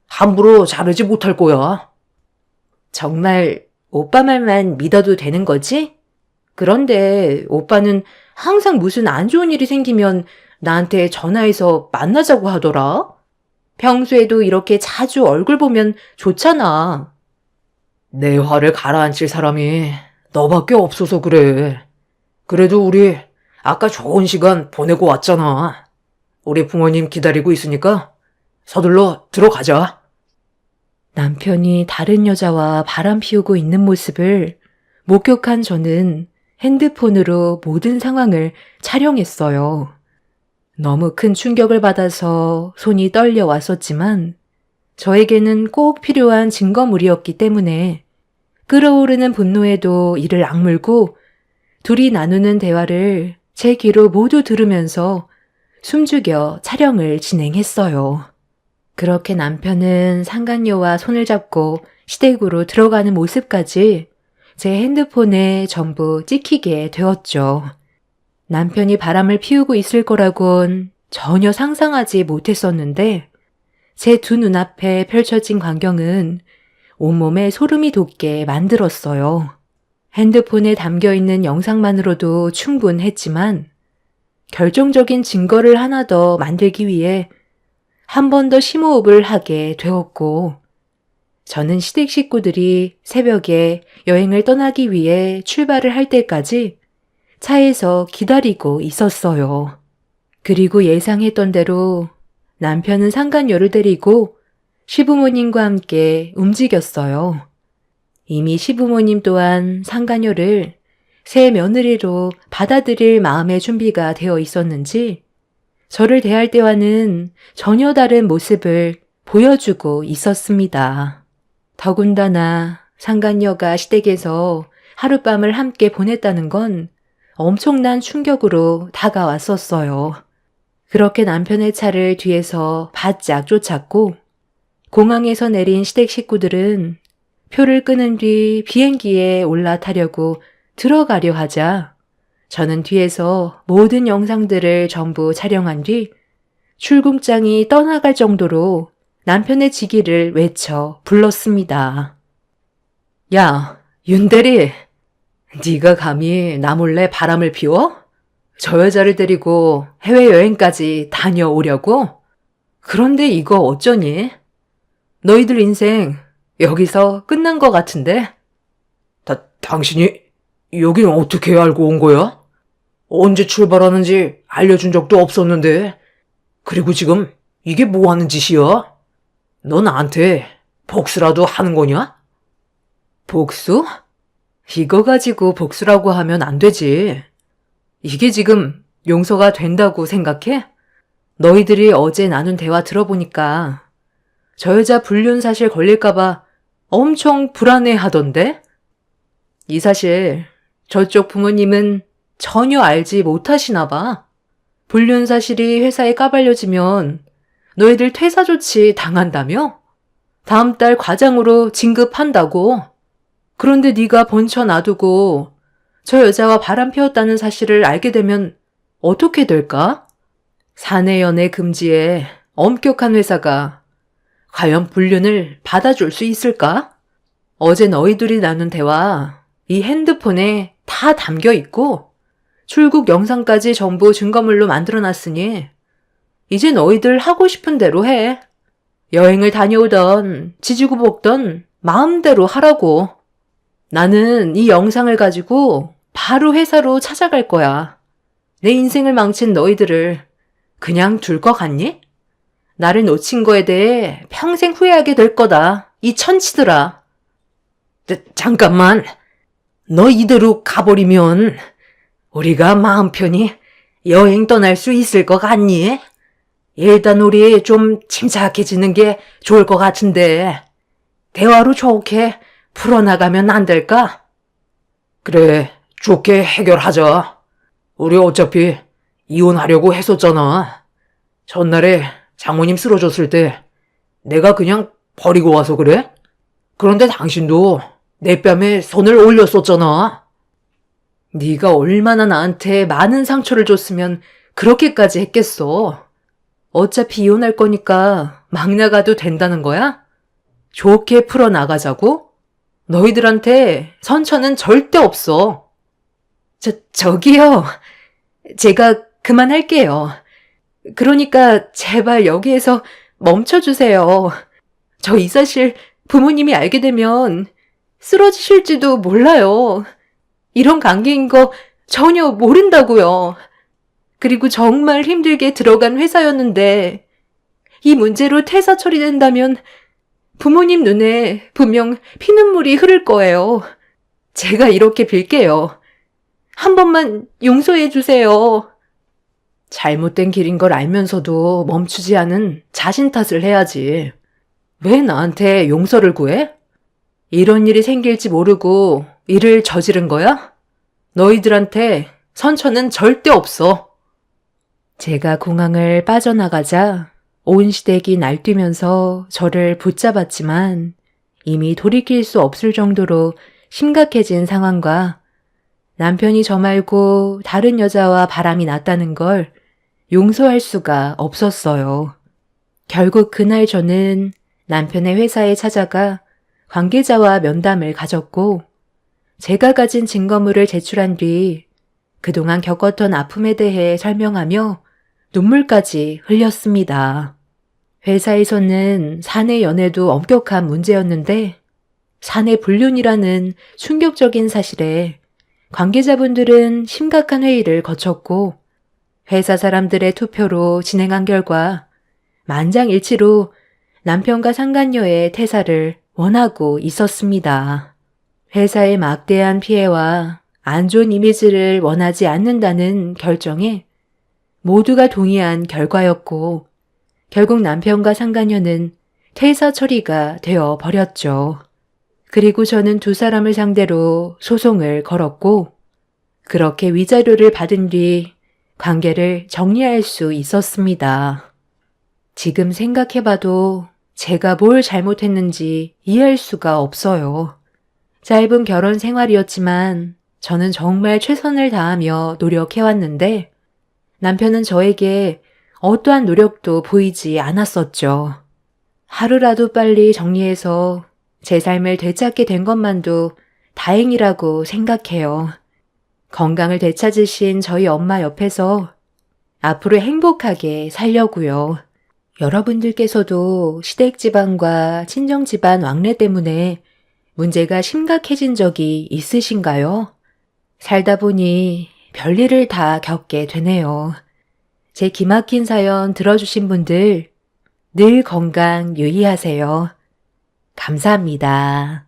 함부로 자르지 못할 거야. 정말 오빠 말만 믿어도 되는 거지? 그런데 오빠는 항상 무슨 안 좋은 일이 생기면 나한테 전화해서 만나자고 하더라. 평소에도 이렇게 자주 얼굴 보면 좋잖아. 내 화를 가라앉힐 사람이 너밖에 없어서 그래. 그래도 우리 아까 좋은 시간 보내고 왔잖아. 우리 부모님 기다리고 있으니까 서둘러 들어가자. 남편이 다른 여자와 바람 피우고 있는 모습을 목격한 저는 핸드폰으로 모든 상황을 촬영했어요. 너무 큰 충격을 받아서 손이 떨려 왔었지만 저에게는 꼭 필요한 증거물이었기 때문에 끓어오르는 분노에도 이를 악물고 둘이 나누는 대화를 제 귀로 모두 들으면서 숨죽여 촬영을 진행했어요. 그렇게 남편은 상간녀와 손을 잡고 시댁으로 들어가는 모습까지 제 핸드폰에 전부 찍히게 되었죠. 남편이 바람을 피우고 있을 거라곤 전혀 상상하지 못했었는데 제 두 눈앞에 펼쳐진 광경은 온몸에 소름이 돋게 만들었어요. 핸드폰에 담겨있는 영상만으로도 충분했지만 결정적인 증거를 하나 더 만들기 위해 한 번 더 심호흡을 하게 되었고 저는 시댁 식구들이 새벽에 여행을 떠나기 위해 출발을 할 때까지 차에서 기다리고 있었어요. 그리고 예상했던 대로 남편은 상간녀를 데리고 시부모님과 함께 움직였어요. 이미 시부모님 또한 상간녀를 새 며느리로 받아들일 마음의 준비가 되어 있었는지 저를 대할 때와는 전혀 다른 모습을 보여주고 있었습니다. 더군다나 상간녀가 시댁에서 하룻밤을 함께 보냈다는 건 엄청난 충격으로 다가왔었어요. 그렇게 남편의 차를 뒤에서 바짝 쫓았고 공항에서 내린 시댁 식구들은 표를 끊은 뒤 비행기에 올라타려고 들어가려 하자 저는 뒤에서 모든 영상들을 전부 촬영한 뒤 출국장이 떠나갈 정도로 남편의 직위를 외쳐 불렀습니다. 야, 윤대리, 네가 감히 나 몰래 바람을 피워? 저 여자를 데리고 해외여행까지 다녀오려고? 그런데 이거 어쩌니? 너희들 인생 여기서 끝난 것 같은데? 당신이 여긴 어떻게 알고 온 거야? 언제 출발하는지 알려준 적도 없었는데. 그리고 지금 이게 뭐 하는 짓이야? 너 나한테 복수라도 하는 거냐? 복수? 이거 가지고 복수라고 하면 안 되지. 이게 지금 용서가 된다고 생각해? 너희들이 어제 나눈 대화 들어보니까 저 여자 불륜 사실 걸릴까봐 엄청 불안해 하던데? 이 사실 저쪽 부모님은 전혀 알지 못하시나 봐. 불륜 사실이 회사에 까발려지면 너희들 퇴사 조치 당한다며? 다음 달 과장으로 진급한다고. 그런데 네가 번쳐 놔두고 저 여자와 바람 피웠다는 사실을 알게 되면 어떻게 될까? 사내 연애 금지에 엄격한 회사가 과연 불륜을 받아줄 수 있을까? 어제 너희들이 나눈 대화 이 핸드폰에 다 담겨 있고 출국 영상까지 전부 증거물로 만들어놨으니 이제 너희들 하고 싶은 대로 해. 여행을 다녀오던 지지고 볶던 마음대로 하라고. 나는 이 영상을 가지고 바로 회사로 찾아갈 거야. 내 인생을 망친 너희들을 그냥 둘 것 같니? 나를 놓친 거에 대해 평생 후회하게 될 거다. 이 천치들아. 잠깐만. 너 이대로 가버리면 우리가 마음 편히 여행 떠날 수 있을 것 같니? 일단 우리 좀 침착해지는 게 좋을 것 같은데 대화로 좋게 풀어나가면 안 될까? 그래, 좋게 해결하자. 우리 어차피 이혼하려고 했었잖아. 전날에 장모님 쓰러졌을 때 내가 그냥 버리고 와서 그래? 그런데 당신도 내 뺨에 손을 올렸었잖아. 네가 얼마나 나한테 많은 상처를 줬으면 그렇게까지 했겠어. 어차피 이혼할 거니까 막 나가도 된다는 거야? 좋게 풀어나가자고? 너희들한테 선처는 절대 없어. 저기요. 제가 그만할게요. 그러니까 제발 여기에서 멈춰주세요. 저 이 사실 부모님이 알게 되면 쓰러지실지도 몰라요. 이런 관계인 거 전혀 모른다고요. 그리고 정말 힘들게 들어간 회사였는데 이 문제로 퇴사 처리된다면 부모님 눈에 분명 피눈물이 흐를 거예요. 제가 이렇게 빌게요. 한 번만 용서해 주세요. 잘못된 길인 걸 알면서도 멈추지 않은 자신 탓을 해야지. 왜 나한테 용서를 구해? 이런 일이 생길지 모르고 일을 저지른 거야? 너희들한테 선처는 절대 없어. 제가 공항을 빠져나가자 온 시댁이 날뛰면서 저를 붙잡았지만 이미 돌이킬 수 없을 정도로 심각해진 상황과 남편이 저 말고 다른 여자와 바람이 났다는 걸 용서할 수가 없었어요. 결국 그날 저는 남편의 회사에 찾아가 관계자와 면담을 가졌고 제가 가진 증거물을 제출한 뒤 그동안 겪었던 아픔에 대해 설명하며 눈물까지 흘렸습니다. 회사에서는 사내 연애도 엄격한 문제였는데 사내 불륜이라는 충격적인 사실에 관계자분들은 심각한 회의를 거쳤고 회사 사람들의 투표로 진행한 결과 만장일치로 남편과 상간녀의 퇴사를 원하고 있었습니다. 회사의 막대한 피해와 안 좋은 이미지를 원하지 않는다는 결정에 모두가 동의한 결과였고 결국 남편과 상간녀는 퇴사 처리가 되어 버렸죠. 그리고 저는 두 사람을 상대로 소송을 걸었고 그렇게 위자료를 받은 뒤 관계를 정리할 수 있었습니다. 지금 생각해봐도 제가 뭘 잘못했는지 이해할 수가 없어요. 짧은 결혼 생활이었지만 저는 정말 최선을 다하며 노력해왔는데 남편은 저에게 어떠한 노력도 보이지 않았었죠. 하루라도 빨리 정리해서 제 삶을 되찾게 된 것만도 다행이라고 생각해요. 건강을 되찾으신 저희 엄마 옆에서 앞으로 행복하게 살려고요. 여러분들께서도 시댁 집안과 친정 집안 왕래 때문에 문제가 심각해진 적이 있으신가요? 살다 보니 별일을 다 겪게 되네요. 제 기막힌 사연 들어주신 분들 늘 건강 유의하세요. 감사합니다.